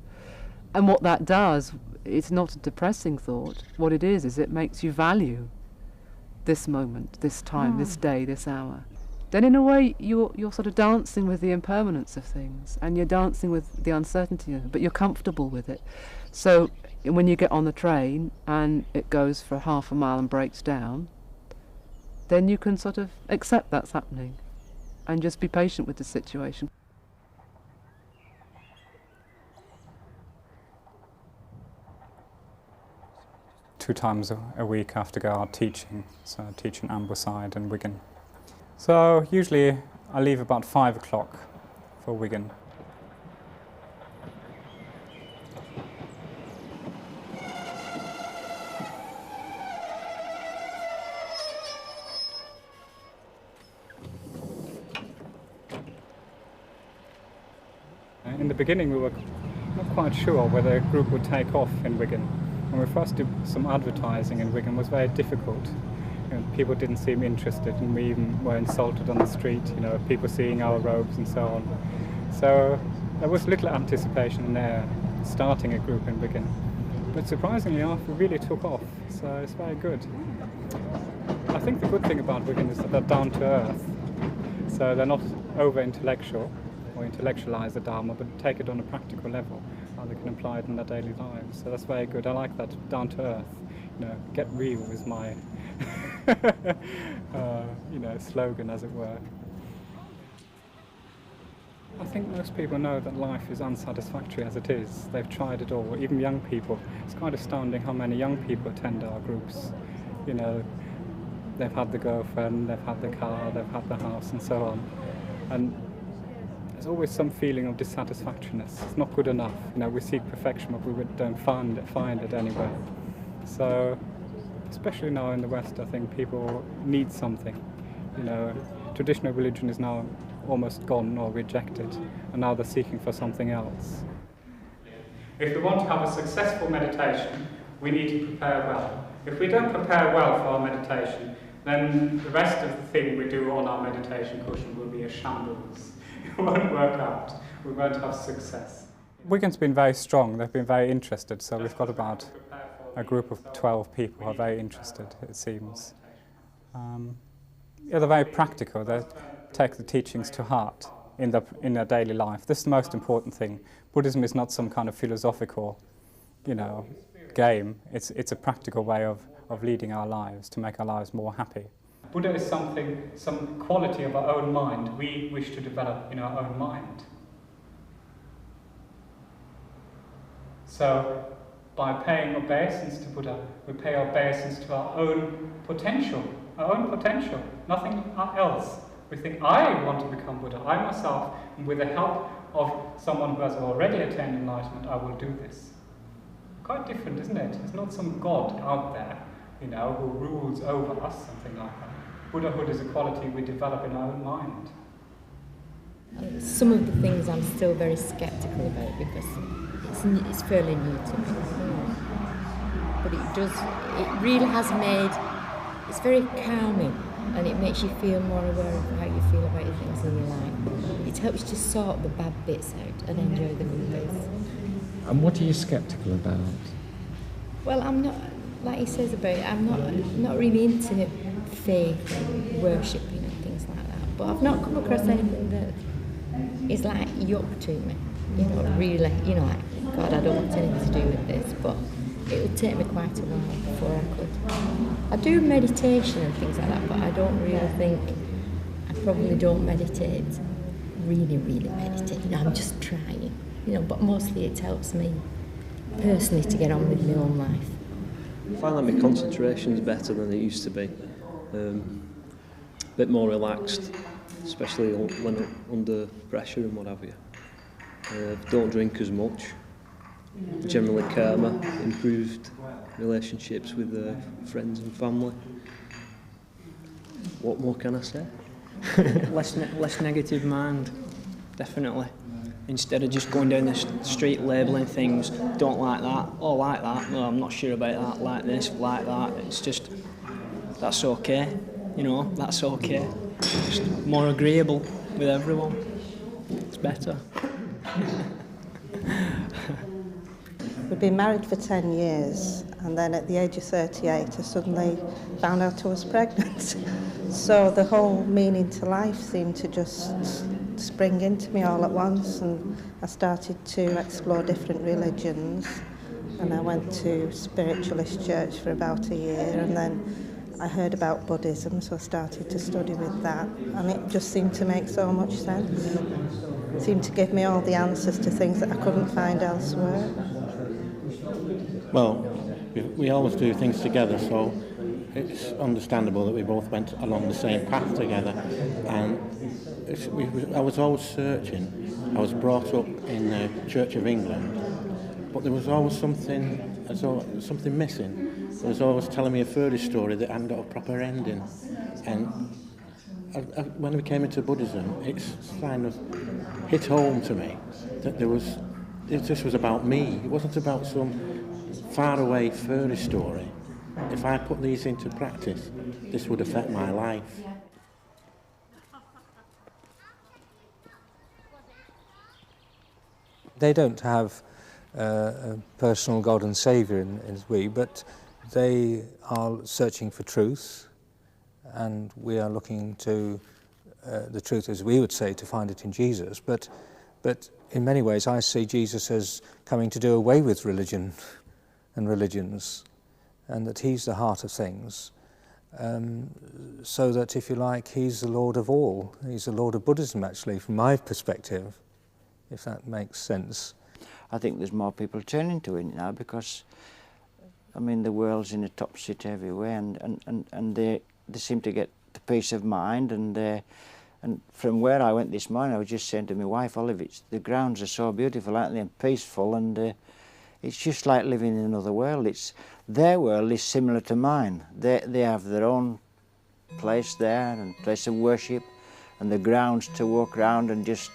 And what that does, it's not a depressing thought. What it is it makes you value this moment, this time, this day, this hour. Then in a way you're sort of dancing with the impermanence of things, and you're dancing with the uncertainty of it, but you're comfortable with it. So when you get on the train and it goes for half a mile and breaks down, then you can sort of accept that's happening and just be patient with the situation. Two times a week I have to go out teaching, so I teach in Ambleside and Wigan. So usually I leave about 5 o'clock for Wigan. beginning we were not quite sure whether a group would take off in Wigan. When we first did some advertising in Wigan, it was very difficult. People didn't seem interested, and we even were insulted on the street, people seeing our robes and so on. So there was little anticipation in there starting a group in Wigan. But surprisingly enough, we really took off, so it's very good. I think the good thing about Wigan is that they're down to earth. So they're not over-intellectual or intellectualise the Dharma, but take it on a practical level, how they can apply it in their daily lives. So that's very good. I like that, down to earth. Get real is my slogan, as it were. I think most people know that life is unsatisfactory as it is. They've tried it all, even young people. It's quite astounding how many young people attend our groups. They've had the girlfriend, they've had the car, they've had the house and so on. And there's always some feeling of dissatisfactoriness. It's not good enough. We seek perfection, but we don't find it anywhere. So, especially now in the West, I think people need something. Traditional religion is now almost gone or rejected, and now they're seeking for something else. If we want to have a successful meditation, we need to prepare well. If we don't prepare well for our meditation, then the rest of the thing we do on our meditation cushion will be a shambles. It won't work out. We won't have success. Wigan's been very strong. They've been very interested, so we've got about a group of 12 people who are very interested, it seems. They're very practical. They take the teachings to heart in their daily life. This is the most important thing. Buddhism is not some kind of philosophical, game. It's a practical way of leading our lives, to make our lives more happy. Buddha is some quality of our own mind we wish to develop in our own mind. So, by paying obeisance to Buddha, we pay obeisance to our own potential, nothing else. We think, I want to become Buddha, I myself, and with the help of someone who has already attained enlightenment, I will do this. Quite different, isn't it? It's not some God out there, who rules over us, something like that. Buddhahood is a quality we develop in our own mind. Some of the things I'm still very sceptical about because it's fairly new to me. But it really has it's very calming, and it makes you feel more aware of how you feel about the things in your life. It helps you to sort the bad bits out and enjoy the good bits. And what are you sceptical about? Well, I'm not, like he says about it, I'm not really into faith and worshipping and things like that. But I've not come across anything that is like yuck to me. Really, like, God, I don't want anything to do with this, but it would take me quite a while before I could. I do meditation and things like that, but I don't really think, I probably don't meditate, really meditate. I'm just trying, but mostly it helps me personally to get on with my own life. I find that my concentration's better than it used to be. A bit more relaxed, especially when under pressure and what have you. Don't drink as much. Generally calmer, improved relationships with friends and family. What more can I say? less negative mind, definitely. Instead of just going down the street labelling things, don't like that, or like that, no, I'm not sure about that, like this, like that. It's just, that's okay, that's okay. Just more agreeable with everyone. It's better. We'd been married for 10 years, and then at the age of 38 I suddenly found out I was pregnant. So the whole meaning to life seemed to just spring into me all at once, and I started to explore different religions, and I went to spiritualist church for about a year, and then I heard about Buddhism, so I started to study with that, and it just seemed to make so much sense. It seemed to give me all the answers to things that I couldn't find elsewhere. Well, we always do things together, so it's understandable that we both went along the same path together. And I was always searching. I was brought up in the Church of England, but there was always something missing. There was always telling me a further story that hadn't got a proper ending. And when we came into Buddhism, it's kind of hit home to me that this was about me. It wasn't about some faraway fairy story. If I put these into practice, this would affect my life. They don't have a personal God and Saviour as we, but they are searching for truth, and we are looking to the truth, as we would say, to find it in Jesus. But in many ways I see Jesus as coming to do away with religion and religions, and that he's the heart of things, so that, if you like, he's the Lord of all. He's the Lord of Buddhism, actually, from my perspective, if that makes sense. I think there's more people turning to it now because, I mean, the world's in a topsy-turvy way, and they seem to get the peace of mind, and from where I went this morning, I was just saying to my wife, Olive, the grounds are so beautiful, aren't they, and peaceful, and it's just like living in another world. Their world is similar to mine. They have their own place there, and place of worship, and the grounds to walk around, and just,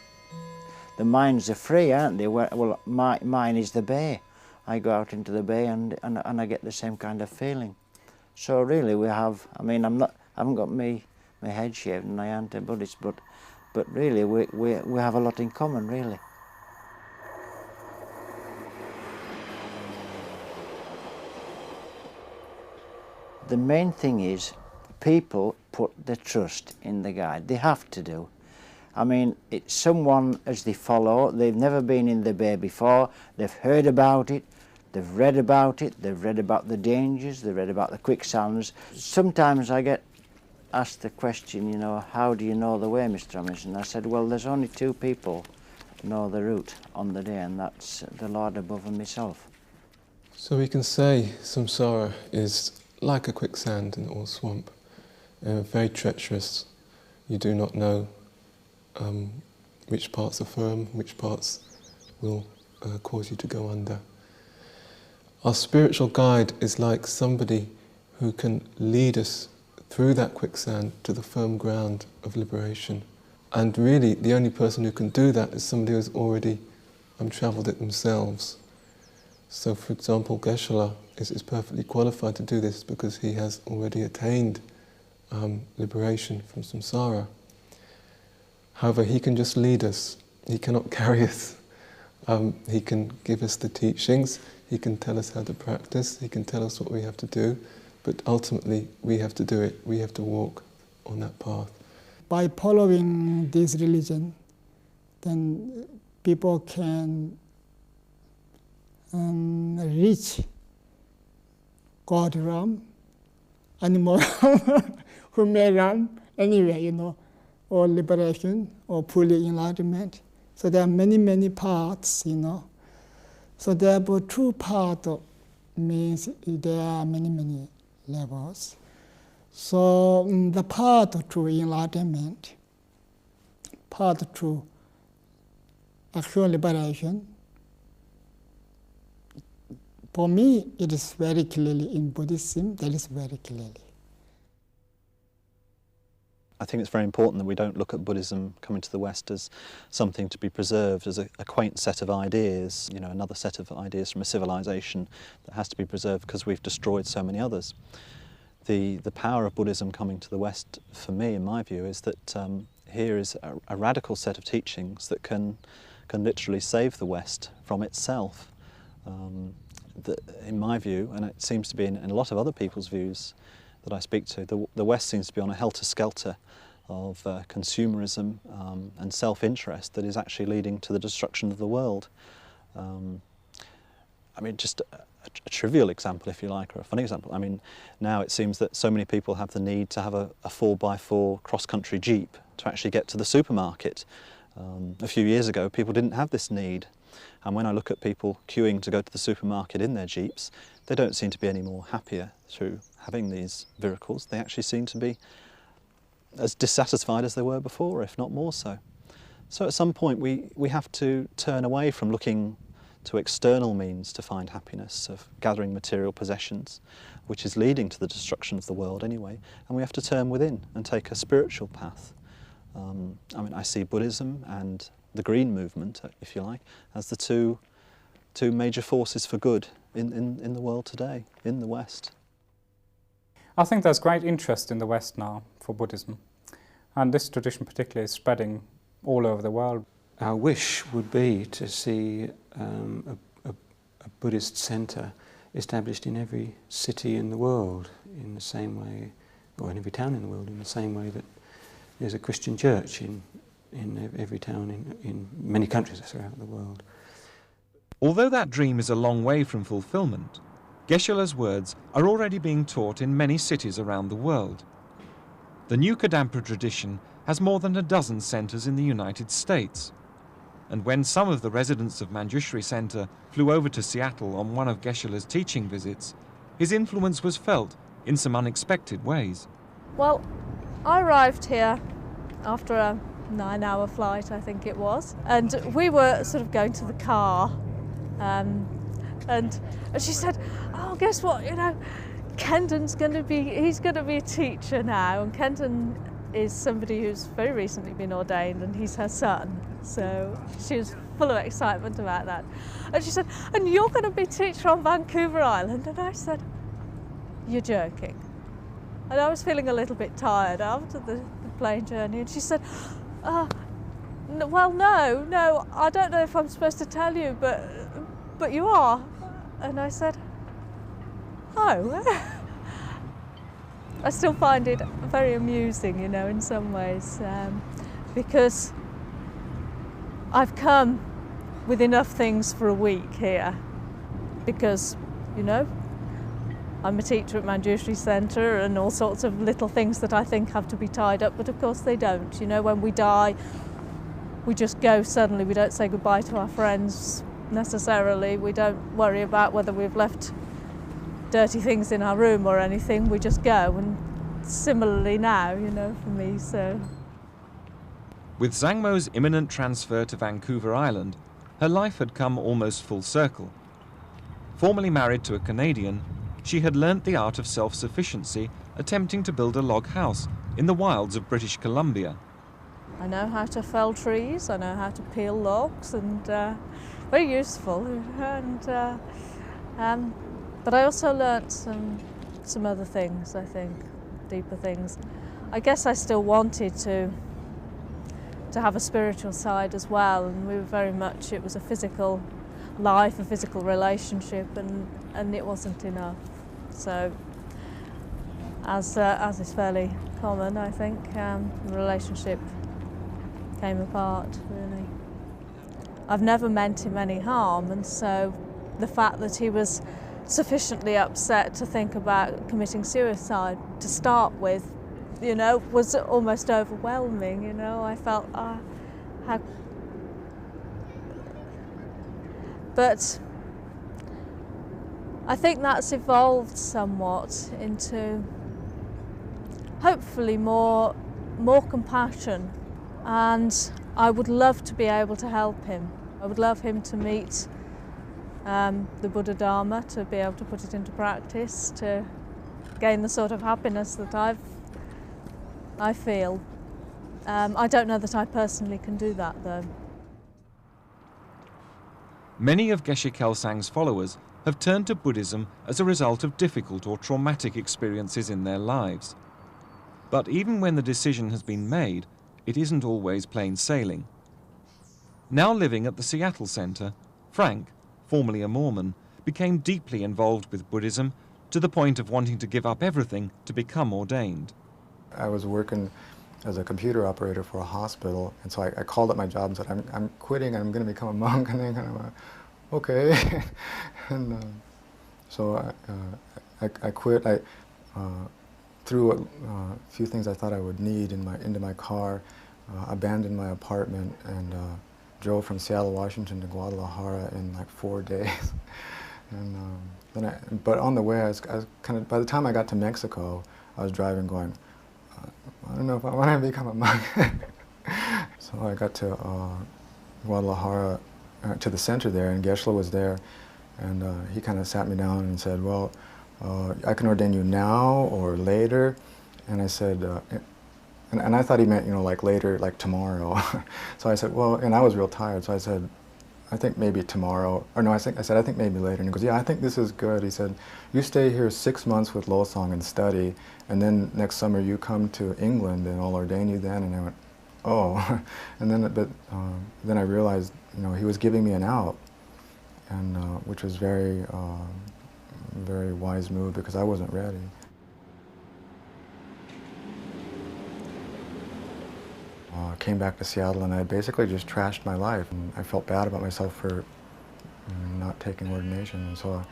the minds are free, aren't they? Well, mine is the bay. I go out into the bay and I get the same kind of feeling. So really we have, I mean, I haven't got my head shaved and I aren't a Buddhist, but really we have a lot in common, really. The main thing is people put their trust in the guide. They have to do. I mean, it's someone as they follow, they've never been in the bay before, they've heard about it, they've read about it, they've read about the dangers, they've read about the quicksands. Sometimes I get asked the question, you know, how do you know the way, Mr. Thomas? And I said, well, there's only two people know the route on the day, and that's the Lord above and myself. So we can say samsara is like a quicksand or swamp, very treacherous. You do not know which parts are firm, which parts will cause you to go under. Our spiritual guide is like somebody who can lead us through that quicksand to the firm ground of liberation. And really, the only person who can do that is somebody who has already travelled it themselves. So, for example, Geshe-la is perfectly qualified to do this because he has already attained liberation from samsara. However, he can just lead us. He cannot carry us. He can give us the teachings. He can tell us how to practice. He can tell us what we have to do. But ultimately, we have to do it. We have to walk on that path. By following this religion, then people can reach God realm, animal realm, human realm, anyway, you know, or liberation, or fully enlightenment. So there are many, many paths, you know. So therefore, true path means there are many, many levels. So the path to enlightenment, path to actual liberation, for me, it is very clearly in Buddhism, that is very clearly. I think it's very important that we don't look at Buddhism coming to the West as something to be preserved as a quaint set of ideas, you know, another set of ideas from a civilization that has to be preserved because we've destroyed so many others. The power of Buddhism coming to the West, for me, in my view, is that here is a radical set of teachings that can literally save the West from itself. In my view, and it seems to be in a lot of other people's views that I speak to, the West seems to be on a helter-skelter of consumerism and self-interest that is actually leading to the destruction of the world. I mean, just a trivial example, if you like, or a funny example. I mean, now it seems that so many people have the need to have a 4x4 cross-country jeep to actually get to the supermarket. A few years ago, people didn't have this need. And when I look at people queuing to go to the supermarket in their jeeps, they don't seem to be any more happier through having these vehicles. They actually seem to be as dissatisfied as they were before, if not more so. So at some point we have to turn away from looking to external means to find happiness, of gathering material possessions, which is leading to the destruction of the world anyway, and we have to turn within and take a spiritual path. I mean, I see Buddhism and the Green Movement, if you like, as the two major forces for good in the world today, in the West. I think there's great interest in the West now for Buddhism, and this tradition particularly is spreading all over the world. Our wish would be to see a Buddhist centre established in every city in the world in the same way, or in every town in the world in the same way that there's a Christian church in every town in many countries throughout the world. Although that dream is a long way from fulfillment, Geshe-la's words are already being taught in many cities around the world. The new Kadampa tradition has more than a dozen centres in the United States. And when some of the residents of Manjushri Center flew over to Seattle on one of Geshe-la's teaching visits, his influence was felt in some unexpected ways. Well, I arrived here after a 9-hour flight, I think it was, and we were sort of going to the car, and she said, "Oh, guess what? You know, Kenton's he's going to be a teacher now," and Kenton is somebody who's very recently been ordained, and he's her son. So she was full of excitement about that. And she said, "And you're going to be teacher on Vancouver Island?" And I said, "You're joking." And I was feeling a little bit tired after the plane journey, and she said, "Well, no, I don't know if I'm supposed to tell you, but you are." And I said, "Oh." I still find it very amusing, you know, in some ways, because I've come with enough things for a week here, because, you know, I'm a teacher at Manjushri Center and all sorts of little things that I think have to be tied up, but of course they don't. You know, when we die, we just go suddenly. We don't say goodbye to our friends necessarily. We don't worry about whether we've left dirty things in our room or anything. We just go, and similarly now, you know, for me, so. With Zangmo's imminent transfer to Vancouver Island, her life had come almost full circle. Formerly married to a Canadian, she had learnt the art of self-sufficiency, attempting to build a log house in the wilds of British Columbia. I know how to fell trees, I know how to peel logs, and very useful. But I also learnt some other things, I think, deeper things. I guess I still wanted to have a spiritual side as well, and we were very much, it was a physical life, a physical relationship, and it wasn't enough. So, as is fairly common, I think, the relationship came apart, really. I've never meant him any harm, and so the fact that he was sufficiently upset to think about committing suicide to start with, you know, was almost overwhelming, you know. I felt, how... But I think that's evolved somewhat into hopefully more compassion, and I would love to be able to help him. I would love him to meet the Buddha Dharma, to be able to put it into practice, to gain the sort of happiness that I feel. I don't know that I personally can do that, though. Many of Geshe Kelsang's followers have turned to Buddhism as a result of difficult or traumatic experiences in their lives. But even when the decision has been made, it isn't always plain sailing. Now living at the Seattle Center, Frank, formerly a Mormon, became deeply involved with Buddhism to the point of wanting to give up everything to become ordained. I was working as a computer operator for a hospital, and so I called up my job and said, I'm quitting and I'm going to become a monk, and they kind of went, okay. And so I quit. I threw a few things I thought I would need into my car, abandoned my apartment, and drove from Seattle, Washington to Guadalajara in like 4 days. And but on the way, I was kind of, by the time I got to Mexico, I was driving going, I don't know if I want to become a monk. So I got to Guadalajara, to the center there, and Geshe was there, and he kind of sat me down and said, well, I can ordain you now or later. And I said, and I thought he meant, like later, like tomorrow. So I said, well, and I was real tired, so I said, I think maybe tomorrow, or no, I said, I think maybe later. And he goes, yeah, I think this is good. He said, you stay here 6 months with Losong and study, and then next summer you come to England and I'll ordain you then. And I went, oh. And then, then I realized, he was giving me an out, and which was very, very wise move because I wasn't ready. Came back to Seattle and I basically just trashed my life. And I felt bad about myself for not taking ordination, and so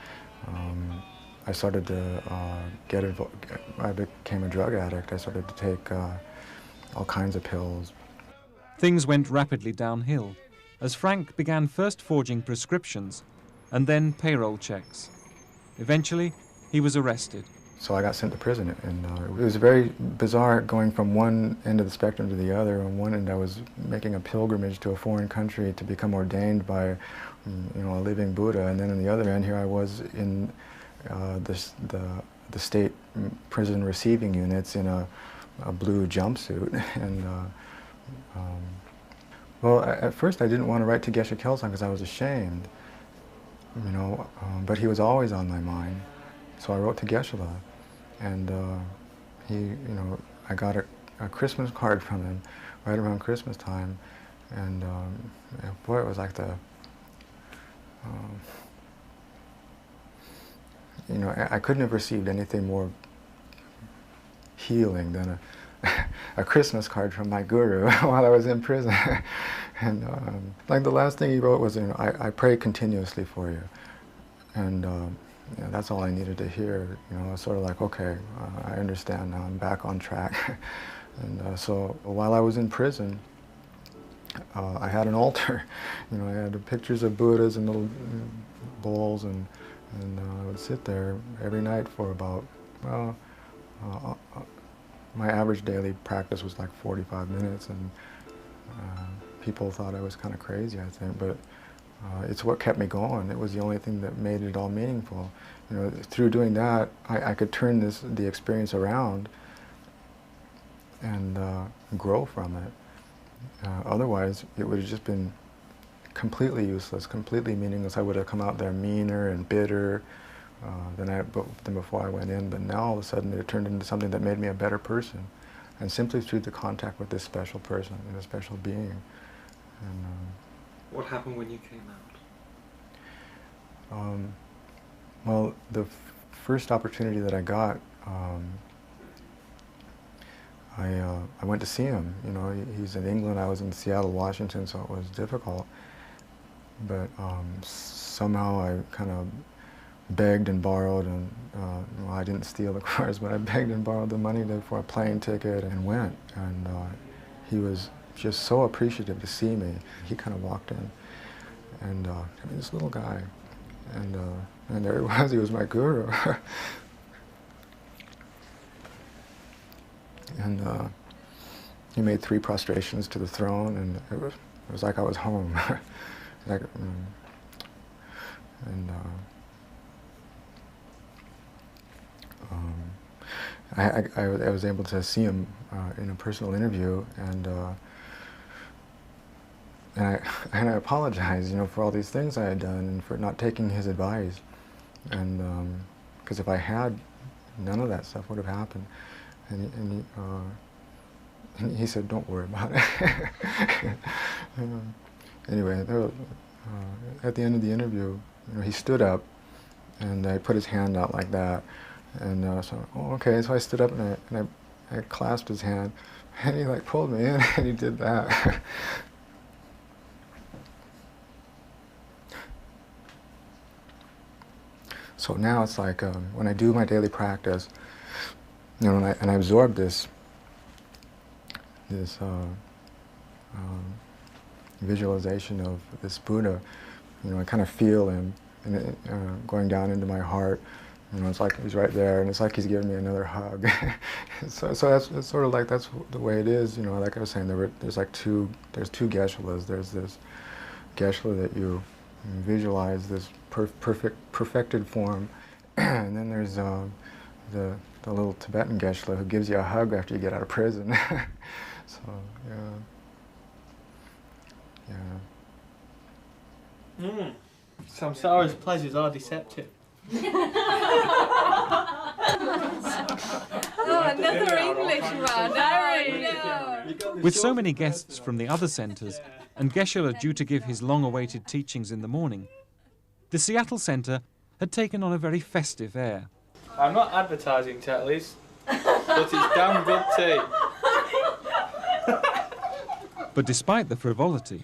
I started to get involved. I became a drug addict. I started to take all kinds of pills. Things went rapidly downhill as Frank began first forging prescriptions and then payroll checks. Eventually, he was arrested. So I got sent to prison, and it was very bizarre going from one end of the spectrum to the other. On one end, I was making a pilgrimage to a foreign country to become ordained by, a living Buddha, and then on the other end, here I was in the state prison receiving units in a blue jumpsuit. And well, at first I didn't want to write to Geshe Kelsang because I was ashamed, but he was always on my mind. So I wrote to Geshe-la, and he, I got a Christmas card from him right around Christmas time, and boy, it was like the, I couldn't have received anything more healing than a Christmas card from my guru while I was in prison. And like the last thing he wrote was, I pray continuously for you, and that's all I needed to hear. I was sort of like, okay, I understand now, I'm back on track. And so while I was in prison, I had an altar. I had pictures of Buddhas and little bowls, and I would sit there every night for about, well, my average daily practice was like 45 minutes, and people thought I was kind of crazy, I think, but it's what kept me going. It was the only thing that made it all meaningful. Through doing that, I could turn the experience around and grow from it. Otherwise, it would have just been completely useless, completely meaningless. I would have come out there meaner and bitter than before I went in. But now, all of a sudden, it turned into something that made me a better person, and simply through the contact with this special person, a special being. And, what happened when you came out? Well, the first opportunity that I got, I went to see him. He's in England, I was in Seattle, Washington, so it was difficult. But somehow I kind of begged and borrowed, and well, I didn't steal, of course, but I begged and borrowed the money for a plane ticket and went. And he was just so appreciative to see me. He kind of walked in, and this little guy, and there he was. He was my guru. And he made 3 prostrations to the throne, and it was like I was home. Like, and I was able to see him in a personal interview, and I apologized, for all these things I had done and for not taking his advice, and because if I had, none of that stuff would have happened. And he said, "Don't worry about it." Anyway, at the end of the interview, he stood up, and I put his hand out like that, and so, oh, okay. So I stood up and I clasped his hand, and he like pulled me in, and he did that. So now it's like when I do my daily practice, and I absorb this visualization of this Buddha, I kind of feel him and going down into my heart. It's like he's right there, and it's like he's giving me another hug. so that's sort of like, that's the way it is. Like I was saying, there's two Geshe-las. There's this Geshe that you visualize this perfected form, and then there's the little Tibetan Geshe who gives you a hug after you get out of prison. So yeah. Samsara's pleasures are deceptive. Oh, another Englishman. No. With so many guests from the other centres, and Geshe due to give his long-awaited teachings in the morning, the Seattle Centre had taken on a very festive air. I'm not advertising Tetley's, but it's damn good tea. But despite the frivolity,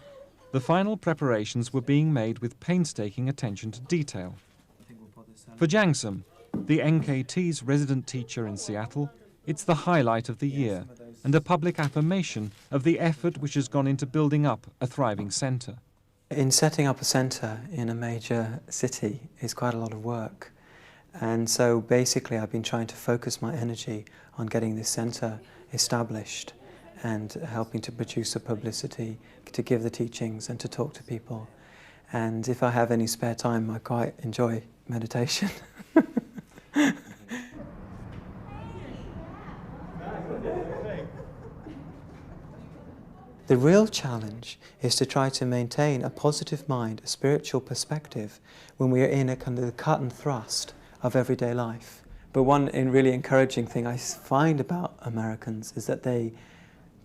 the final preparations were being made with painstaking attention to detail. For Jangsum, the NKT's resident teacher in Seattle, it's the highlight of the year and a public affirmation of the effort which has gone into building up a thriving centre. In setting up a centre in a major city is quite a lot of work. And so basically I've been trying to focus my energy on getting this centre established and helping to produce the publicity, to give the teachings and to talk to people. And if I have any spare time, I quite enjoy meditation. The real challenge is to try to maintain a positive mind, a spiritual perspective, when we are in a kind of the cut and thrust of everyday life. But one really encouraging thing I find about Americans is that they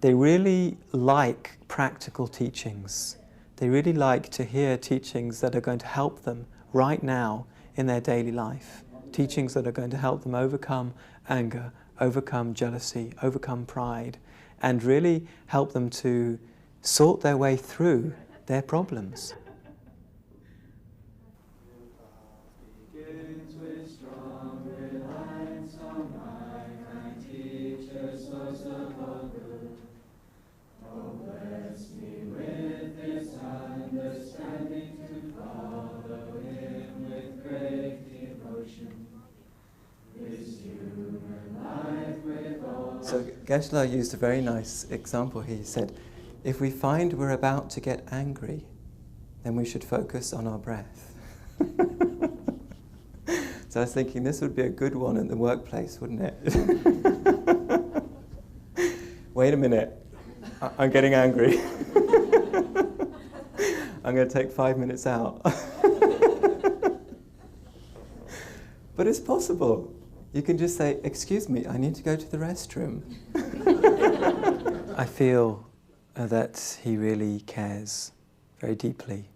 really like practical teachings. They really like to hear teachings that are going to help them right now in their daily life. Teachings that are going to help them overcome anger, overcome jealousy, overcome pride, and really help them to sort their way through their problems. So Geshe used a very nice example. He said, if we find we're about to get angry, then we should focus on our breath. So I was thinking this would be a good one in the workplace, wouldn't it? Wait a minute, I'm getting angry. I'm going to take 5 minutes out. But it's possible. You can just say, excuse me, I need to go to the restroom. I feel that he really cares very deeply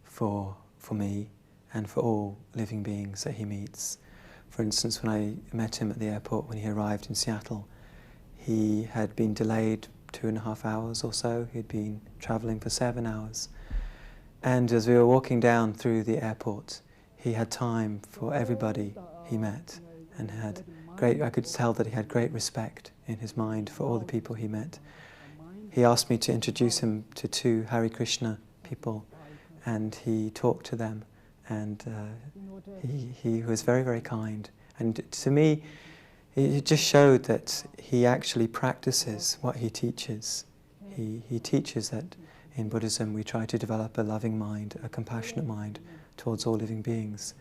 for me and for all living beings that he meets. For instance, when I met him at the airport when he arrived in Seattle, he had been delayed 2.5 hours or so. He'd been travelling for 7 hours. And as we were walking down through the airport, he had time for everybody he met. And I could tell that he had great respect in his mind for all the people he met. He asked me to introduce him to 2 Hare Krishna people, and he talked to them, and he was very, very kind. And to me, it just showed that he actually practices what he teaches. He teaches that in Buddhism we try to develop a loving mind, a compassionate mind towards all living beings.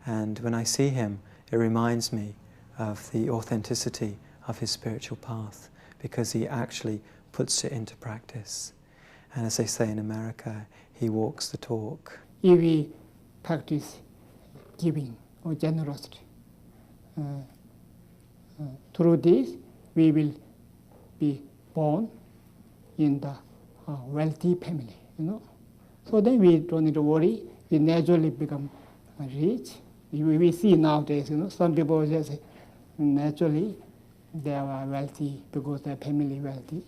And when I see him, it reminds me of the authenticity of his spiritual path, because he actually puts it into practice. And as they say in America, he walks the talk. If we practice giving or generosity, through this we will be born in the wealthy family, So then we don't need to worry, we naturally become rich. We see nowadays, some people just naturally they are wealthy because their family wealthy.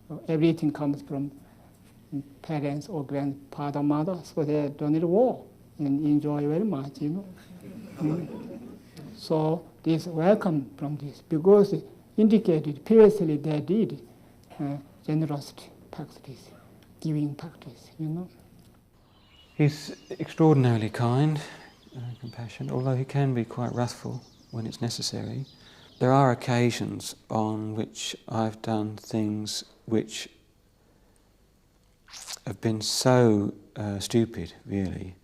So everything comes from parents or grandfather, mother, so they don't need to work and enjoy very much, So this welcome from this, because indicated previously they did generosity practice, giving practice, He's extraordinarily kind and compassionate, although he can be quite wrathful when it's necessary. There are occasions on which I've done things which have been so stupid, really,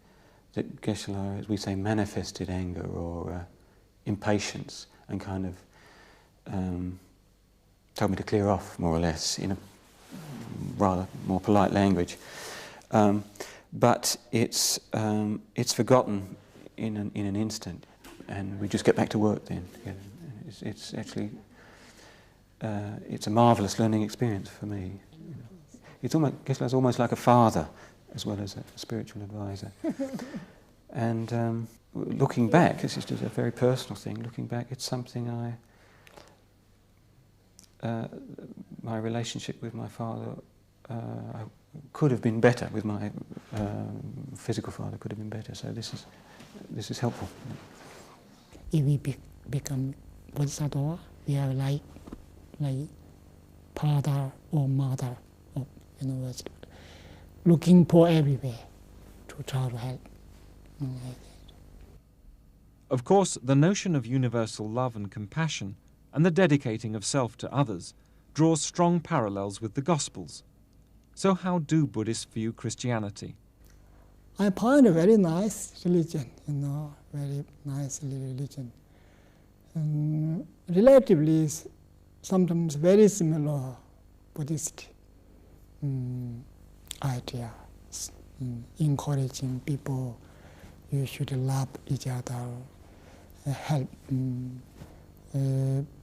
that Geshe-la, as we say, manifested anger or impatience and kind of told me to clear off, more or less, in a rather more polite language. But it's forgotten in an instant, and we just get back to work then. It's actually it's a marvellous learning experience for me. It's almost, Geshe-la's almost like a father as well as a spiritual advisor. And looking back, this is just a very personal thing. Looking back, it's something my relationship with my father could have been better. With my physical father, could have been better. So this is helpful. If we become Bodhisattva, we are like father or mother of universe, looking for everywhere to try to help. Of course, the notion of universal love and compassion and the dedicating of self to others draws strong parallels with the Gospels. So how do Buddhists view Christianity? I find a very nice religion, very nice religion. And relatively, sometimes very similar Buddhist ideas, encouraging people, you should love each other, help,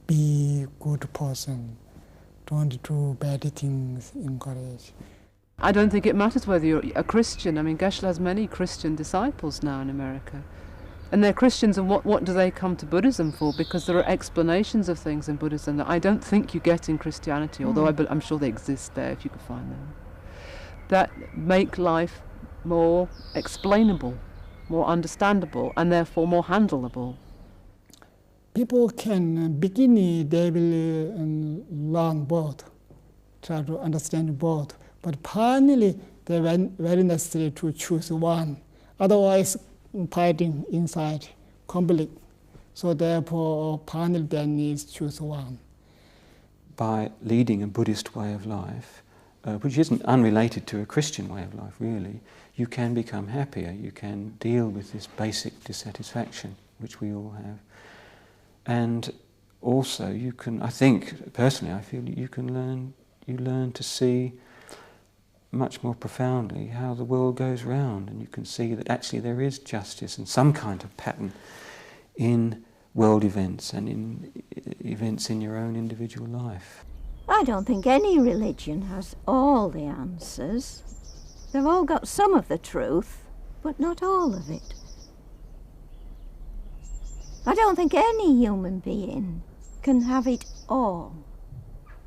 be good person, don't do bad things, encourage. I don't think it matters whether you're a Christian. I mean, Geshe-la has many Christian disciples now in America. And they're Christians, and what do they come to Buddhism for? Because there are explanations of things in Buddhism that I don't think you get in Christianity, although I'm sure they exist there if you could find them, that make life more explainable, more understandable, and therefore more handleable. People can begin, they will learn both, try to understand both. But finally, they're very necessary to choose one. Otherwise, fighting inside, conflict. So therefore, finally, they need to choose one. By leading a Buddhist way of life, which isn't unrelated to a Christian way of life, really, you can become happier. You can deal with this basic dissatisfaction, which we all have. And also, you can, I think, personally, I feel you learn to see much more profoundly how the world goes round, and you can see that actually there is justice and some kind of pattern in world events and in events in your own individual life. I don't think any religion has all the answers. They've all got some of the truth, but not all of it. I don't think any human being can have it all.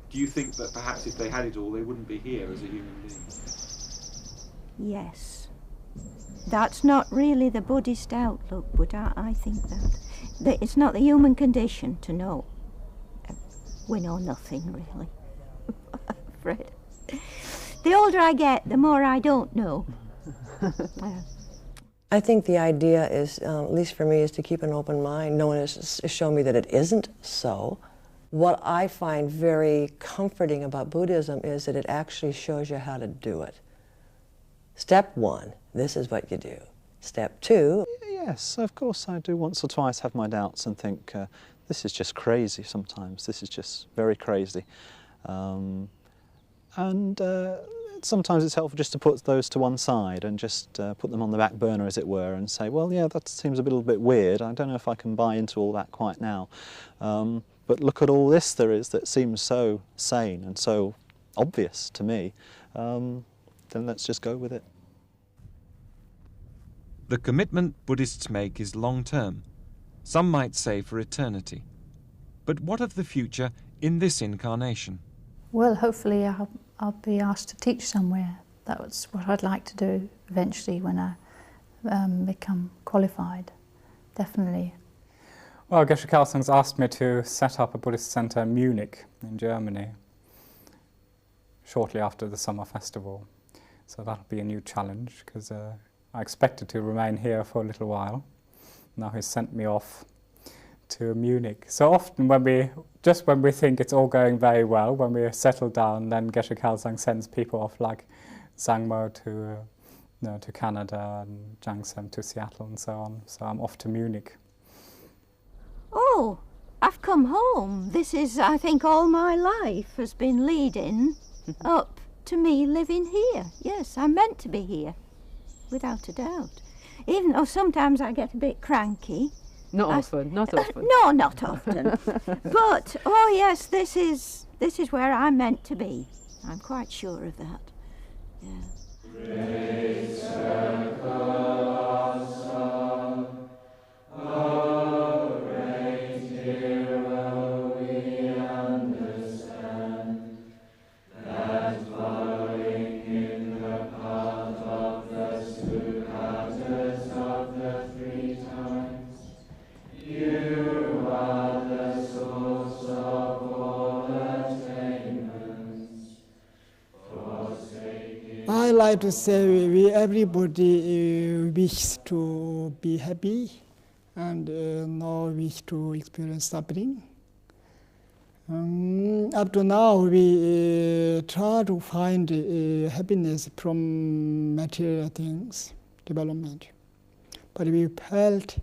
Do you think that perhaps if they had it all, they wouldn't be here as a human being? Yes. That's not really the Buddhist outlook, but I think that it's not the human condition to know. We know nothing, really. Fred. The older I get, the more I don't know. I think the idea is, at least for me, is to keep an open mind. No one has shown me that it isn't so. What I find very comforting about Buddhism is that it actually shows you how to do it. Step one, this is what you do. Step two... Yes, of course I do once or twice have my doubts and think, this is just crazy sometimes, this is just very crazy. Sometimes it's helpful just to put those to one side and just put them on the back burner, as it were, and say, well, yeah, that seems a little bit weird. I don't know if I can buy into all that quite now. But look at all this there is that seems so sane and so obvious to me. Then let's just go with it. The commitment Buddhists make is long-term. Some might say for eternity. But what of the future in this incarnation? Well, hopefully I'll be asked to teach somewhere. That's what I'd like to do eventually when I become qualified, definitely. Well, Geshe Kelsang's asked me to set up a Buddhist centre in Munich, in Germany, shortly after the summer festival. So that'll be a new challenge, because I expected to remain here for a little while. Now he's sent me off to Munich. So often when we think it's all going very well, when we're settled down, then Geshe Kelsang sends people off like Zangmo to Canada, and Jangsem to Seattle, and so on. So I'm off to Munich. Oh, I've come home. This is, I think, all my life has been leading up to me living here. Yes, I'm meant to be here, without a doubt. Even though sometimes I get a bit cranky. Not often. No, not often. But, oh yes, this is where I'm meant to be. I'm quite sure of that. Yeah. Great circle of sun, oh great hero, we understand that following in the path of the Sukhatas of the three times, you are the source of all attainments. I like to say everybody wishes to be happy and no wish to experience suffering. Up to now, we try to find happiness from material things, development. But we felt,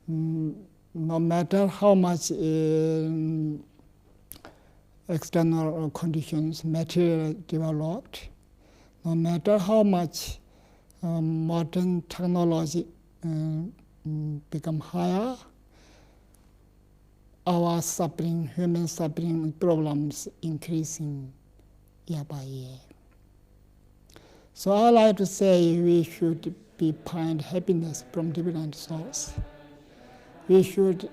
no matter how much external conditions, material developed, no matter how much modern technology become higher, our suffering, human suffering problems increasing year by year. So I like to say we should find happiness from different sources. We should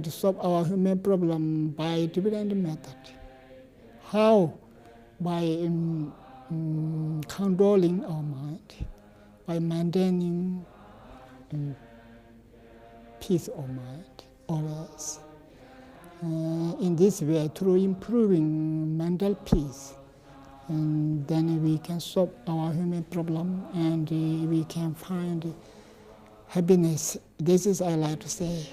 solve our human problem by different method. How? By controlling our mind, by maintaining peace of mind always. In this way, through improving mental peace, and then we can solve our human problem and we can find happiness. This is I like to say.